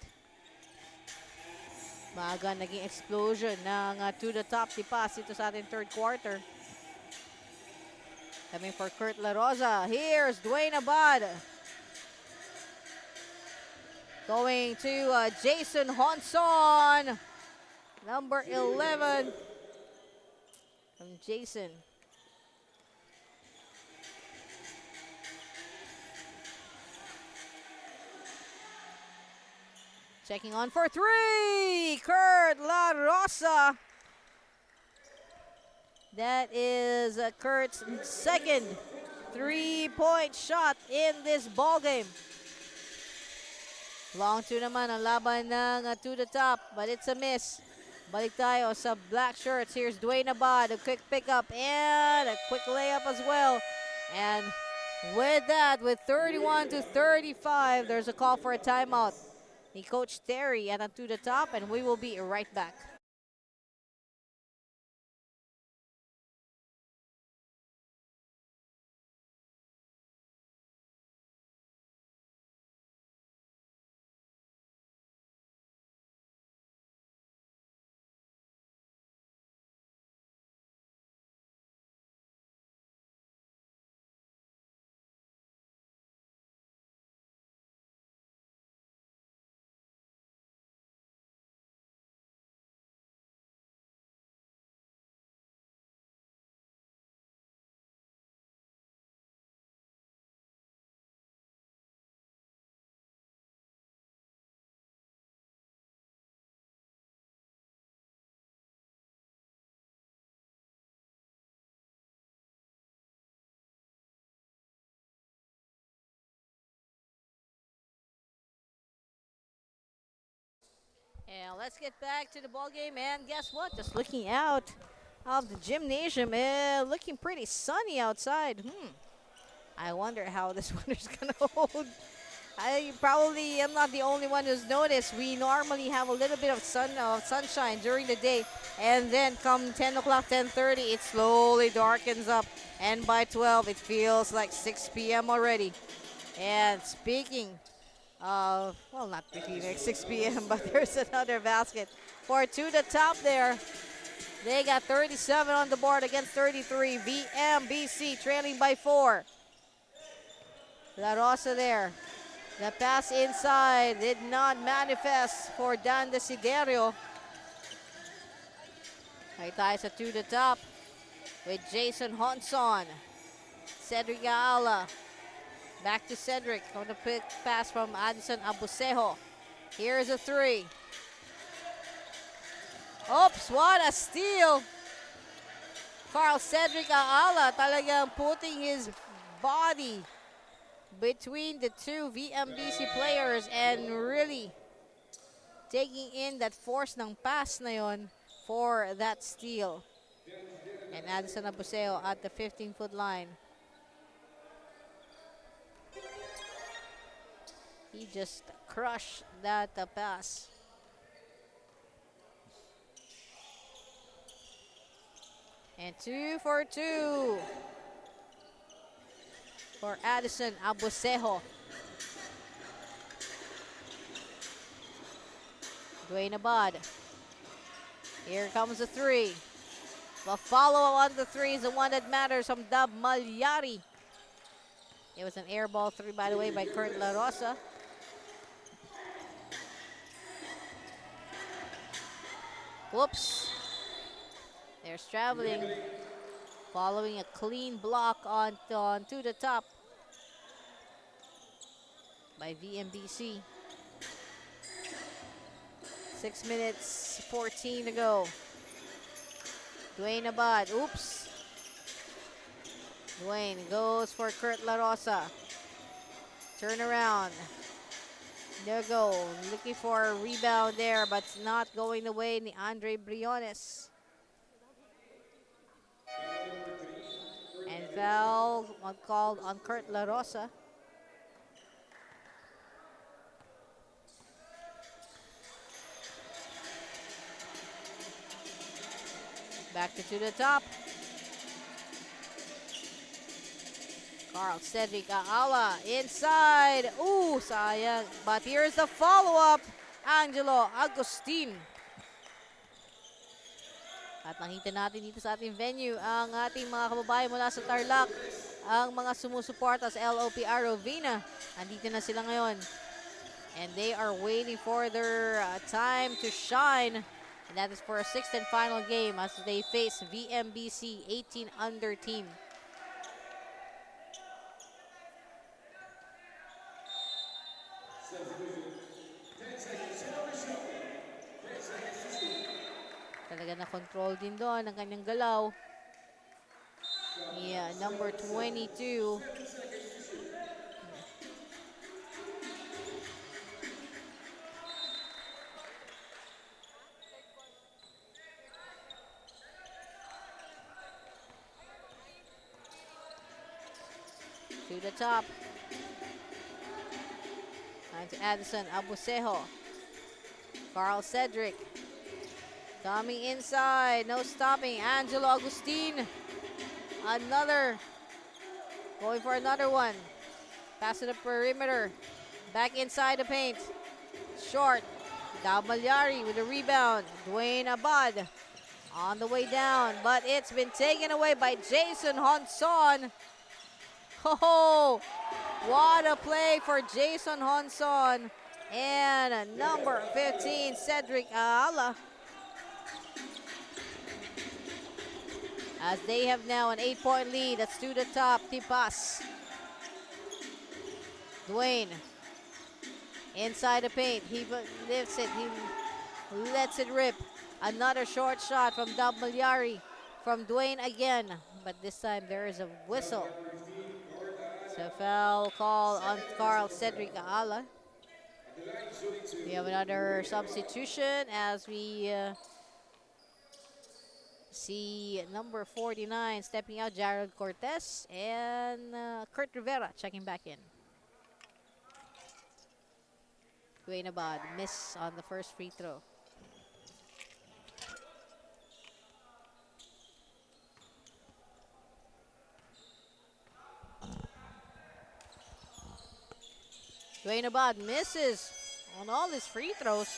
Speaker 2: Maaga naging explosion ng to the top Tipas ito sa ating third quarter. Coming for Kurt La Rosa. Here's Dwayne Abad. Going to Jason Honson. Number 11. From Jason. Checking on for three. Kurt La Rosa. That is Kurt's second three-point shot in this ball game. Long two naman ang laban ng to the top, but it's a miss. Balik tayo sa black shirts. Here's Dwayne Abad, a quick pickup and a quick layup as well. And with that, with 31 to 35, there's a call for a timeout. Ni Coach Terry at to the top, and we will be right back. And let's get back to the ball game. And guess what? Just looking out of the gymnasium, looking pretty sunny outside. I wonder how this weather's gonna hold. I probably am not the only one who's noticed. We normally have a little bit of sunshine during the day, and then come 10 o'clock, 10:30, it slowly darkens up, and by 12, it feels like 6 p.m. already. And speaking well, not really like 6 p.m., but there's another basket for to the top there. They got 37 on the board against 33. VMBC trailing by 4. La Rosa there. The pass inside did not manifest for Dan Desiderio. Right tayo sa to the top with Jason Honson. Cedric Gaala. Back to Cedric on the quick pass from Addison Abusejo. Here's a three. Oops, what a steal. Carl Cedric Aala talagang putting his body between the two VMBC players and really taking in that force ng pass na yon for that steal. And Addison Abusejo at the 15-foot line. He just crushed that pass. And 2 for 2 for Addison Abusejo. Dwayne Abad. Here comes the three. The follow-up on the three is the one that matters from Dab Malyari. It was an air ball three, by the way, by Kurt La Rosa. Whoops. There's traveling. Following a clean block onto the top by VMBC. 6 minutes, 14 to go. Dwayne Abad, oops. Dwayne goes for Kurt La Rosa. Turn around. There go. Looking for a rebound there, but it's not going the way ni Andre Briones. And foul called on Kurt La Rosa. Back to the top. Carl Cedric Aala inside. Ooh, sayang. But here's the follow-up. Angelo Agustin. At nakita natin dito sa ating venue ang ating mga kababayan mula sa Tarlac. Ang mga sumusuporta sa LOPR Rovina. Andito na sila ngayon. And they are waiting for their time to shine. And that is for a 6th and final game as they face VMBC 18 under team. Talaga na-control din doon ang kanyang galaw. Yeah, number 22. To the top. And to Addison Abusejo. Carl Cedric. Coming inside. No stopping. Angelo Agustin. Another. Going for another one. Pass to the perimeter. Back inside the paint. Short. Damalyari with a rebound. Dwayne Abad on the way down. But it's been taken away by Jason Honson. Oh, what a play for Jason Honson. And number 15, Cedric Aala. As they have now an 8-point lead. That's to the top. Tipas. Dwayne. Inside the paint. He lifts it. He lets it rip. Another short shot from Damalyari. From Dwayne again. But this time there is a whistle. So foul call on Carl Cedric Aala. We have another substitution as we see number 49 stepping out, Gerald Cortez, and Kurt Rivera checking back in. Dwayne Abad miss on the first free throw. Dwayne Abad misses on all his free throws.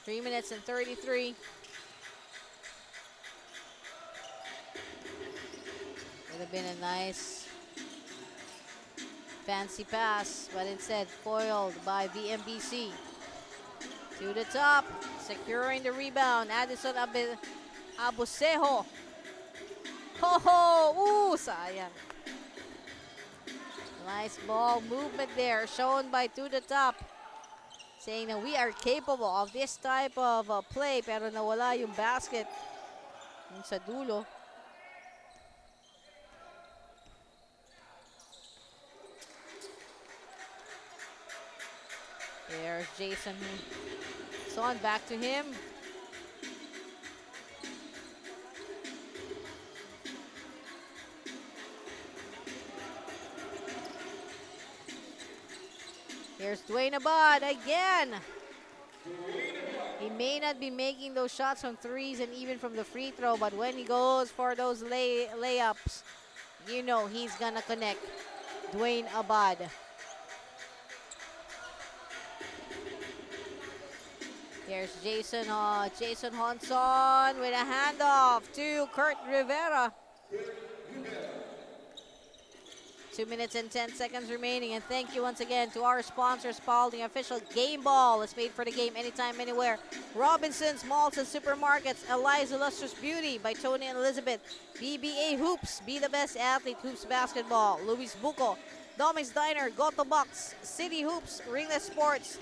Speaker 2: 3 minutes and 33. Would have been a nice fancy pass, but instead foiled by VMBC. To the top, securing the rebound. Addison Abusejo. Ho-ho! Ooh, sayang. Nice ball movement there, shown by To the Top. Saying that we are capable of this type of play, pero nawala yung basket yung sa dulo. There's Jason Son, back to him. Here's Dwayne Abad again. He may not be making those shots from threes and even from the free throw, but when he goes for those layups, you know he's gonna connect. Dwayne Abad. Here's Jason Honson with a handoff to Kurt Rivera. 2 minutes and 10 seconds remaining. And thank you once again to our sponsors, Spalding Official Game Ball. It's made for the game anytime, anywhere. Robinson's Malls and Supermarkets. Eliza Lustrous Beauty by Tony and Elizabeth. BBA Hoops. Be the best athlete. Hoops Basketball. Luis Buco. Doming's Diner. Goto Box. City Hoops. Ringless Sports.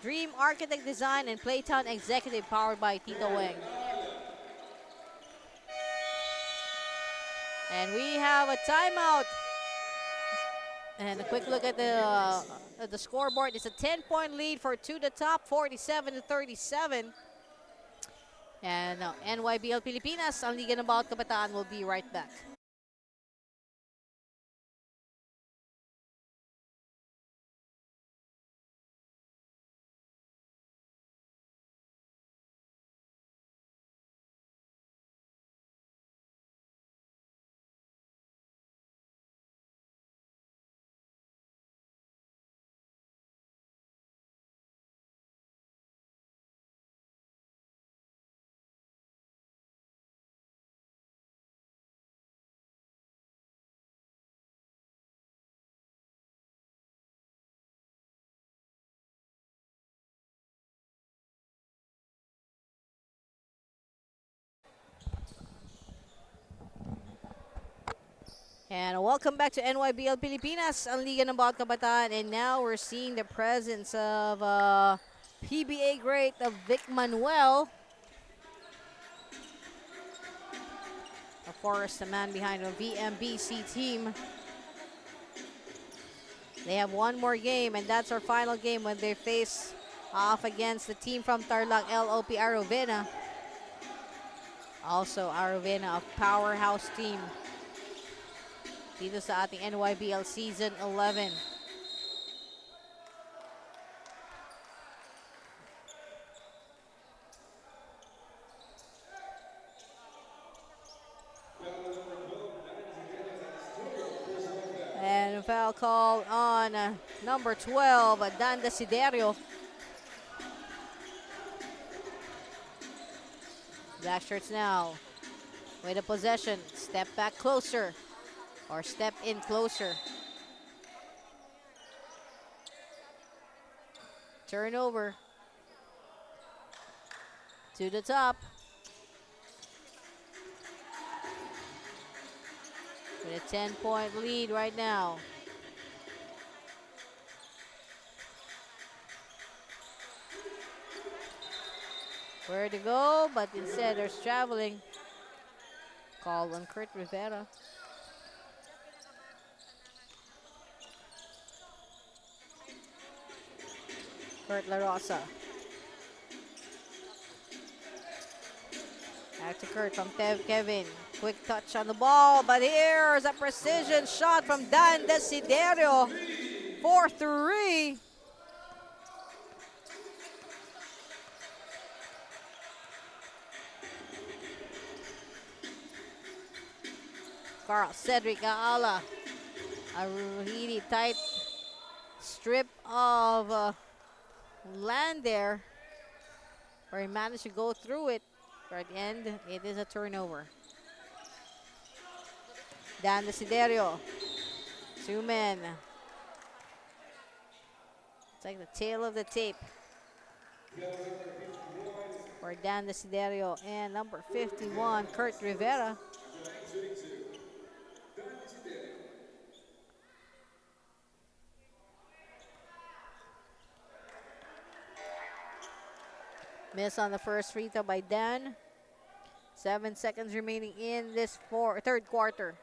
Speaker 2: Dream Architect Design and Playtown Executive powered by Tito Weng. And we have a timeout. And a quick look at the scoreboard. It's a 10-point lead for To The Top, 47-37. And NYBL Pilipinas, ang Liga ng Bawat Kabataan, will be right back. And welcome back to NYBL Pilipinas, ang Liga ng Bawat Kabataan. And now we're seeing the presence of PBA great of Vic Manuel. Of course, the man behind the VMBC team. They have one more game, and that's our final game when they face off against the team from Tarlac, LOP Arovena. Also, Arovena, a powerhouse team dito sa ating NYBL Season 11. And a foul call on number 12, Dan Desiderio. Black shirts now with a possession. Step back closer. Or step in closer. Turnover. To the top. With a 10-point lead right now. Where to go, but instead there's traveling. Call on Kurt Rivera. Kurt La Rosa. Back to Kurt from Kevin. Quick touch on the ball, but here's a precision shot from Dan Desiderio. 4-3. Carl Cedric Aala. A really tight strip of land there, where he managed to go through it. But at the end, it is a turnover. Dan Desiderio. 2 men. It's like the tail of the tape for Dan Desiderio and number 51, Kurt Rivera. Miss on the first free throw by Dan. 7 seconds remaining in this third quarter.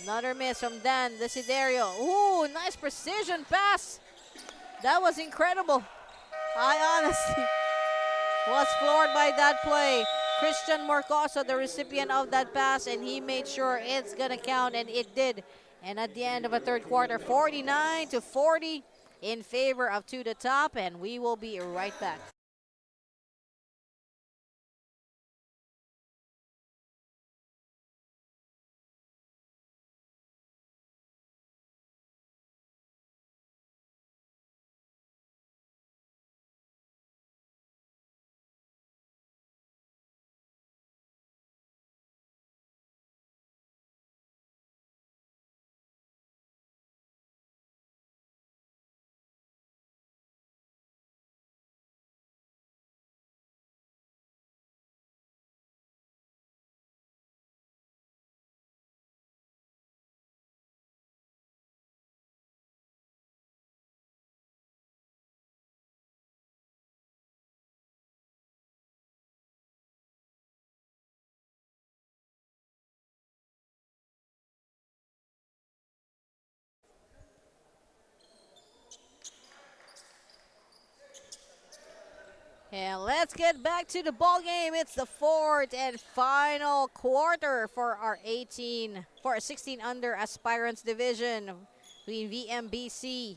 Speaker 2: Another miss from Dan Desiderio. Ooh, nice precision pass. That was incredible. I honestly was floored by that play. Christian Morcoso, the recipient of that pass, and he made sure it's gonna count, and it did. And at the end of a third quarter, 49-40 in favor of To The Top, and we will be right back. And let's get back to the ball game. It's the fourth and final quarter for our 16 under aspirants division between VMBC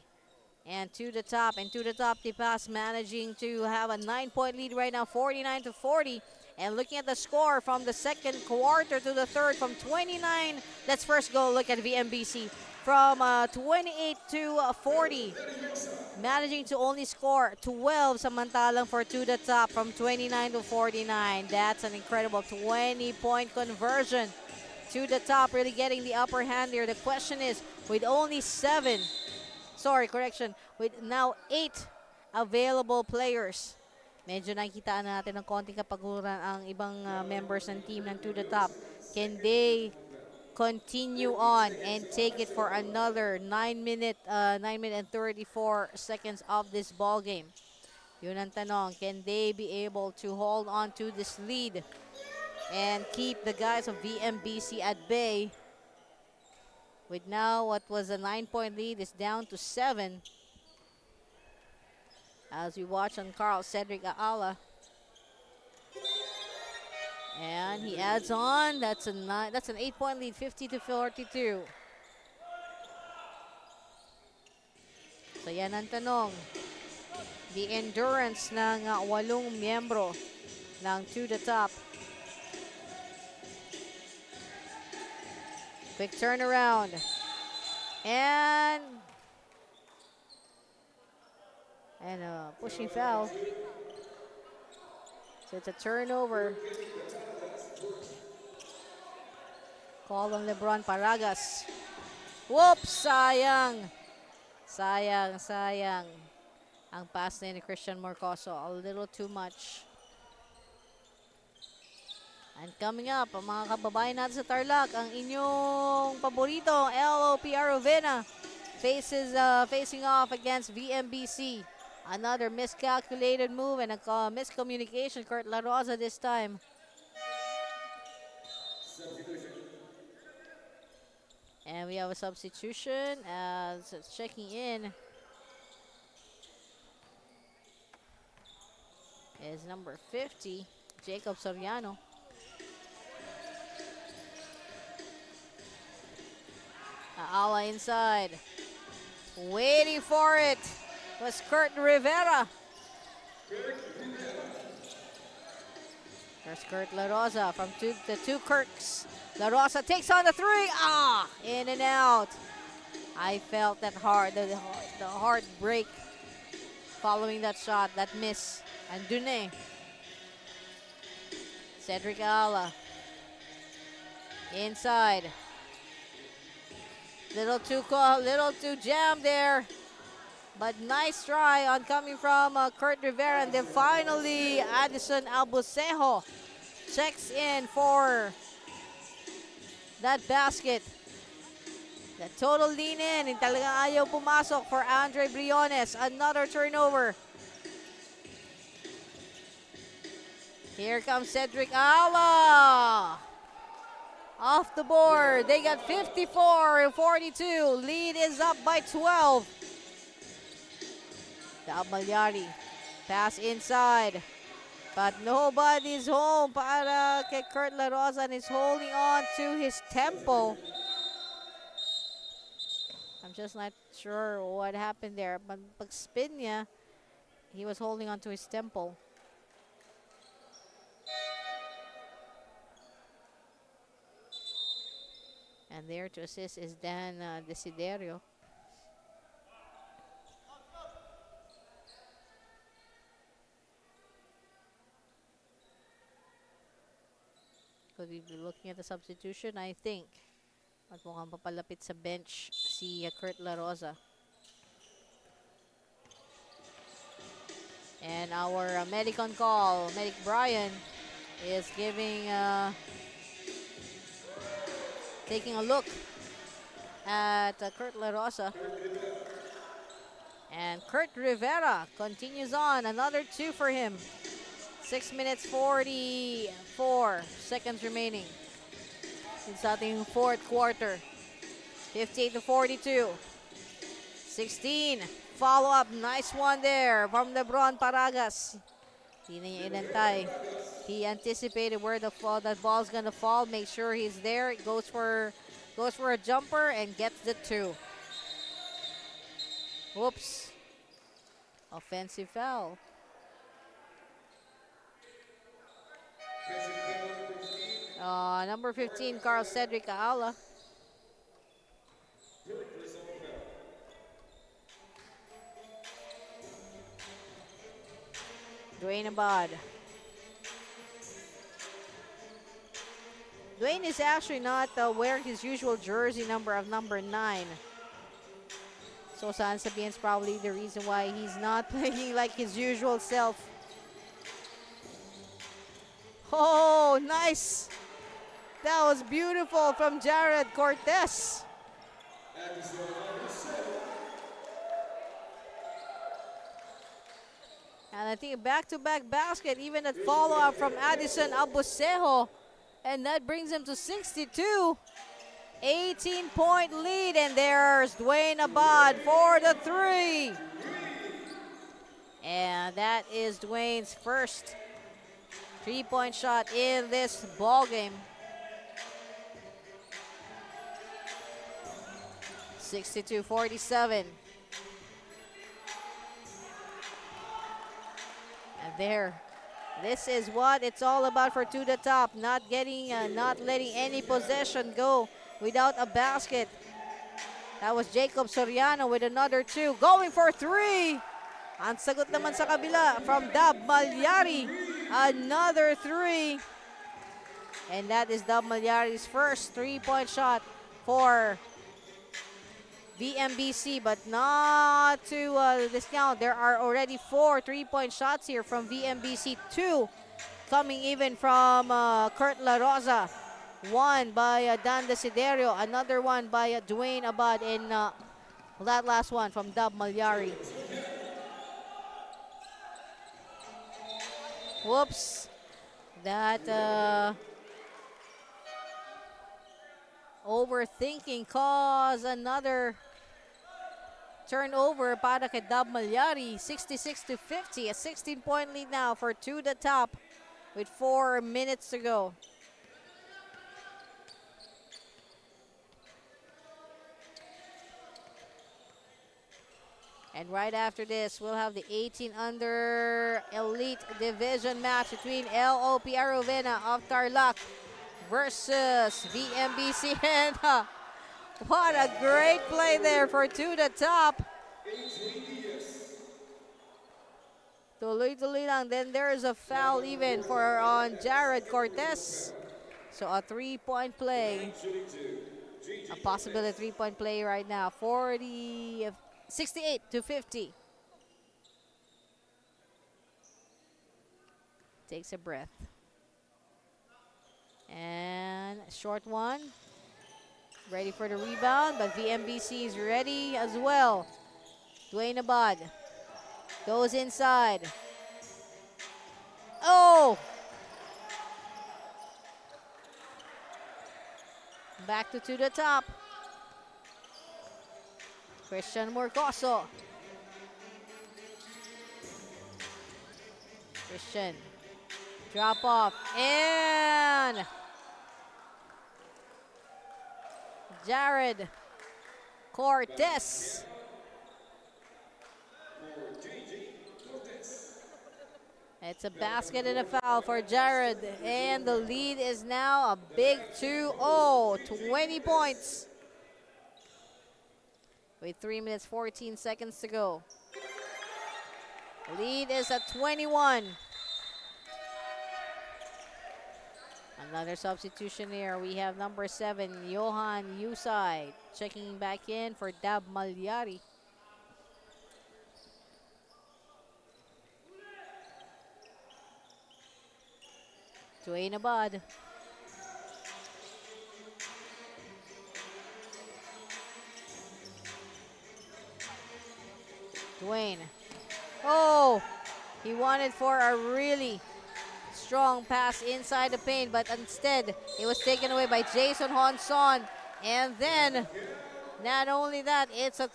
Speaker 2: and to the top. And to the top, Tipas managing to have a 9-point lead right now, 49-40. And looking at the score from the second quarter to the third, from 29, let's first go look at VMBC. From 28 to 40. Managing to only score 12 samantalang for to the top from 29 to 49. That's an incredible 20-point conversion. To the top, really getting the upper hand here. The question is, with only with now 8 available players, medyo nakikitaan natin ng konting kapaguran ang ibang members ng team ng to the top. Can they continue on and take it for another 9 minute and 34 seconds of this ball game? Yun ang tanong. Can they be able to hold on to this lead and keep the guys of VMBC at bay? With now what was a 9-point lead is down to 7. As we watch on Carl Cedric Aala. And he adds on. That's an 8-point lead, 50-42. So yan ang tanong. The endurance ng 8 miyembro ng to the top. Quick turnaround. And a pushing foul. So it's a turnover. Call on Lebron Paragas. Whoops! Sayang. Sayang. Ang pass na ni Christian Morcoso. A little too much. And coming up, ang mga kababayan natin sa Tarlac, ang inyong paborito, LOP Arovena, facing off against VMBC. Another miscalculated move and a miscommunication. Kurt La Rosa this time. And we have a substitution as it's checking in is number 50, Jacob Soriano. Aala inside. Waiting for it was Kurt Rivera. There's Kurt La Rosa from the two Kirks. La Rosa takes on the 3. In and out. I felt that the heartbreak following that shot, that miss. And Dune. Cedric Aala. Inside. Little too jam there. But nice try on coming from Kurt Rivera. And then finally, Addison Albusejo checks in for that basket. The total lean in. And talagang ayaw pumasok for Andre Briones. Another turnover. Here comes Cedric Aala. Off the board. They got 54-42. Lead is up by 12. The Abmalyari. Pass inside. But nobody's home para kay Kurt La Rosa, and is holding on to his tempo. I'm just not sure what happened there. But pag spin niya, he was holding on to his tempo. And there to assist is Dan Desiderio. Could we be looking at the substitution? I think. At mukhang papalapit sa bench si Kurt La Rosa. And our medic on call, Medic Brian, is taking a look at Kurt La Rosa. And Kurt Rivera continues on. Another 2 for him. 6 minutes 44 seconds remaining. It's ating fourth quarter. 58-42. 16. Follow-up. Nice one there from Lebron Paragas. Di na niya inantay. He anticipated where the ball's gonna fall. Make sure he's there. Goes for a jumper and gets the 2. Whoops. Offensive foul. Number 15, Carl Cedric Aala. Dwayne Abad. Dwayne is actually not wearing his usual jersey number of number 9. So saan sabihin is probably the reason why he's not playing like his usual self. Oh, nice. That was beautiful from Jared Cortez. And I think a back-to-back basket, even that follow-up from Addison Abusejo. And that brings him to 62. 18-point lead, and there's Dwayne Abad for the 3. And that is Dwayne's first 3-point shot in this ball game. 62-47. And there, this is what it's all about for To The Top. Not letting any possession go without a basket. That was Jacob Soriano with another 2. Going for 3. Ang sagot naman sa kabila from Dab Malyari. Another 3. And that is Dab Malyari's first 3-point shot for VMBC, but not to discount. There are already 4 3-point shots here from VMBC. 2 coming even from Kurt La Rosa. 1 by Dan Desiderio. Another one by Dwayne Abad. And that last one from Dab Malyari. Whoops. That overthinking caused another turnover para kay Dab Malyari. 66-50. A 16-point lead now for To The Top with 4 minutes to go. And right after this, we'll have the 18 under elite division match between LOP Arovena of Tarlac versus VMBC. And what a great play there for To The Top. Tuloy-tuloy lang. Then there's a foul even on Jared Cortez. So a 3-point play. A possibility 3-point play right now. 68-50. Takes a breath. And short one. Ready for the rebound, but VMBC is ready as well. Dwayne Abad goes inside. Oh! Back to The Top. Christian Morcoso. Christian. Drop off. And Jared Cortez. It's a basket and a foul for Jared. And the lead is now a big 2-0. 20 points. With 3 minutes, 14 seconds to go. Lead is at 21. Another substitution here. We have number 7, Johan Yusai, checking back in for Dab Malyari. Dwayne Abad. Dwayne. Oh, he wanted for a really strong pass inside the paint, but instead it was taken away by Jason Honson. And then not only that, it's a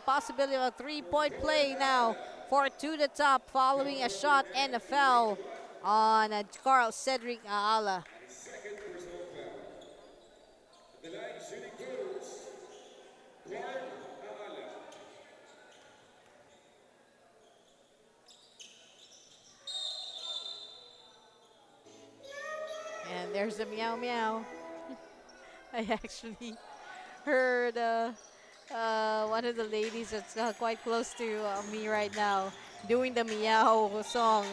Speaker 2: possibility of a 3-point play now for to the top following a shot and a foul on Carl Cedric Aala. And there's the meow meow. I actually heard one of the ladies that's quite close to me right now doing the meow song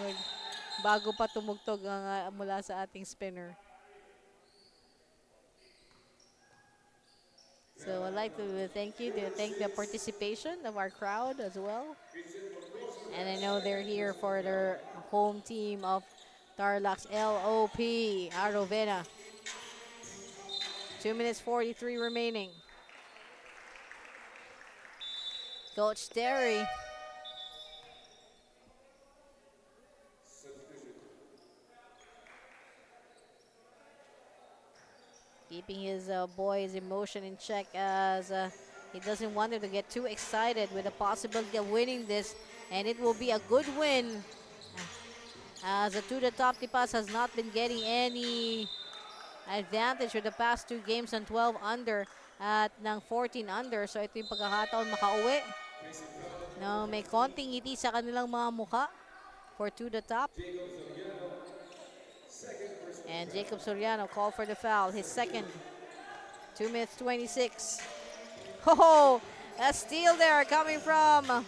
Speaker 2: bago pa tumugtog ang, mula sa ating spinner. So I'd like to thank the participation of our crowd as well. And I know they're here for their home team of Tarlac LOP Arovena. 2 minutes 43 remaining. Coach Terry. Keeping his boys' emotion in check as he doesn't want them to get too excited with the possibility of winning this. And it will be a good win as the to the top Tipas has not been getting any advantage for the past 2 games on 12 under at ng 14 under. So ito yung pagkakataon makauwi. No, may konting ngiti sa kanilang mga mukha for to the top. And Jacob Soriano called for the foul, his second. 2 minutes 26. Oh, a steal there coming from,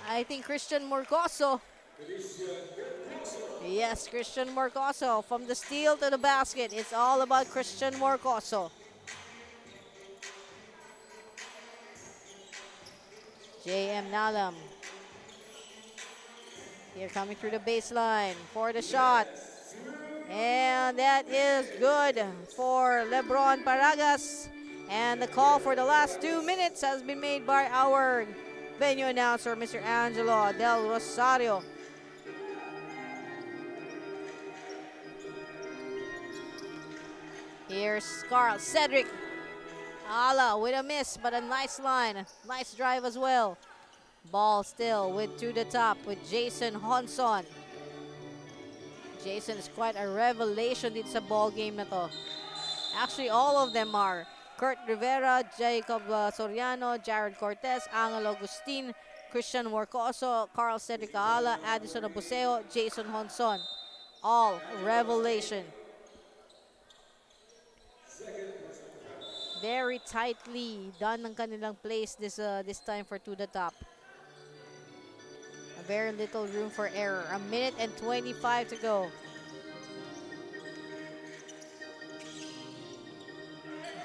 Speaker 2: I think, Christian Morcoso. Yes, Christian Morcoso. From the steal to the basket, it's all about Christian Morcoso. J.M. Nalam. Here coming through the baseline for the shot. And that is good for Lebron Paragas. And the call for the last 2 minutes has been made by our venue announcer, Mr. Angelo Del Rosario. Here's Carl Cedric Ala with a miss, but a nice line. Nice drive as well. Ball still with to the top with Jason Honson. Jason is quite a revelation dito sa ball game na to. Actually, all of them are. Kurt Rivera, Jacob Soriano, Jared Cortez, Angelo Agustin, Christian Morcoso, Carl Cedric Aala, Addison Abuseo, Jason Honson. All revelation. Very tightly done ng kanilang plays this time for to the top. Very little room for error. 1 minute and 25 to go.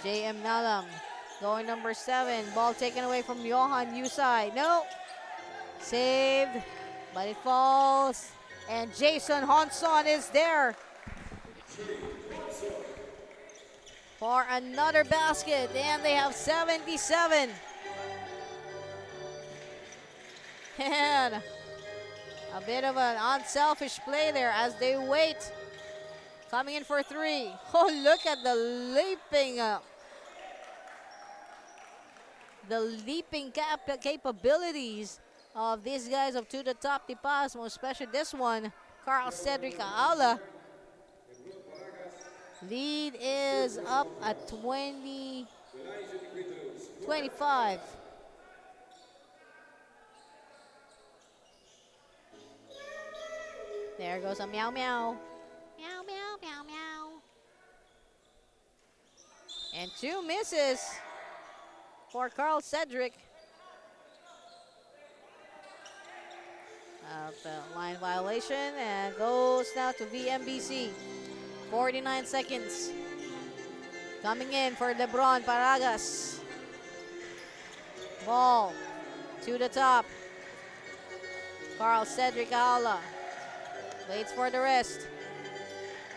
Speaker 2: J.M. Nalam going number 7. Ball taken away from Johan Yusai. No. Saved, but it falls. And Jason Honson is there for another basket. And they have 77. And a bit of an unselfish play there as they wait. Coming in for 3. Oh, look at the leaping capabilities of these guys up to the top Tipas, most especially this one, Carl Cedric Aala. Lead is up at 25. There goes a meow meow. Meow meow meow meow. And 2 misses for Carl Cedric. Line violation and goes now to VMBC. 49 seconds. Coming in for Lebron Paragas. Ball to the top. Carl Cedric Aala waits for the rest.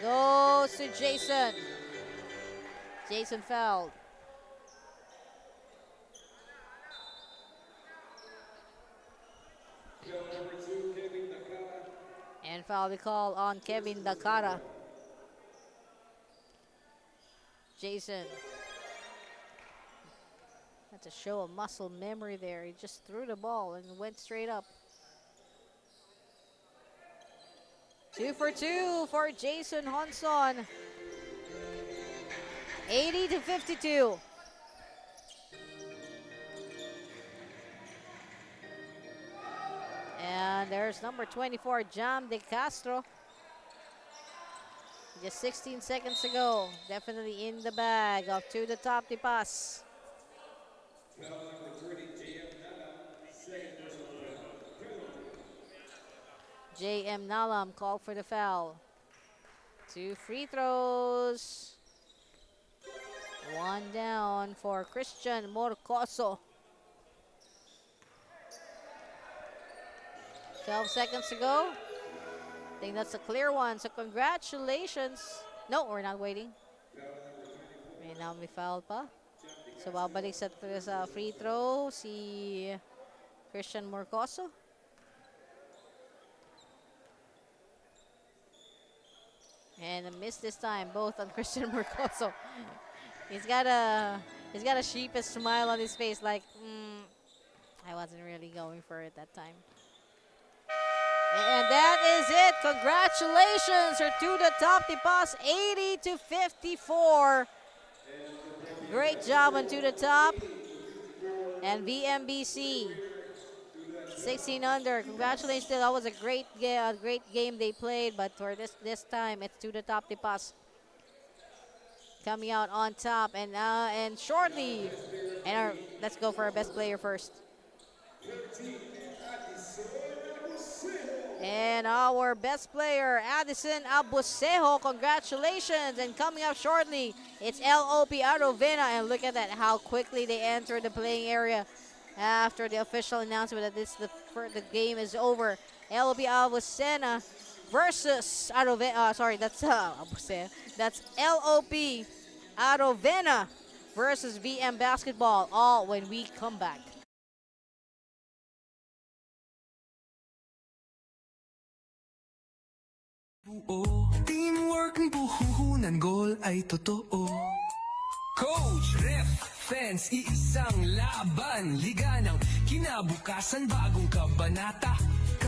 Speaker 2: Goes to Jason. Jason fouled. And foul be called on Kevin Dakara. Jason. That's a show of muscle memory there. He just threw the ball and went straight up. 2 for 2 for Jason Honson. 80-52. And there's number 24, Jam De Castro. Just 16 seconds to go. Definitely in the bag of To The Top the pass. JM Nalam called for the foul. 2 free throws. 1 down for Christian Morcoso. 12 seconds to go. I think that's a clear one, so congratulations. No, we're not waiting. May now may foul pa. So babalik sa free throw si Christian Morcoso. And a miss this time, both on Christian Morcoso. He's got a sheepish smile on his face, like, I wasn't really going for it that time. And that is it. Congratulations for To The Top the pass, 80-54. Great job on To The Top. And VMBC 16 under. Congratulations. That was a great game they played, but for this time it's To The Top the pass coming out on top. And shortly, let's go for our best player first. And our best player, Addison Abusejo, congratulations. And coming up shortly, it's LOP Arovena. And look at that, how quickly they enter the playing area after the official announcement that the game is over. LOP Arovena versus Arovena. Sorry, that's Abuseo. That's LOP Arovena versus VM Basketball. All when we come back.
Speaker 1: Buo, teamwork ng puhuhunan, goal ay totoo. Coach, ref, fans, iisang laban. Liga ng kinabukasan, bagong kabanata.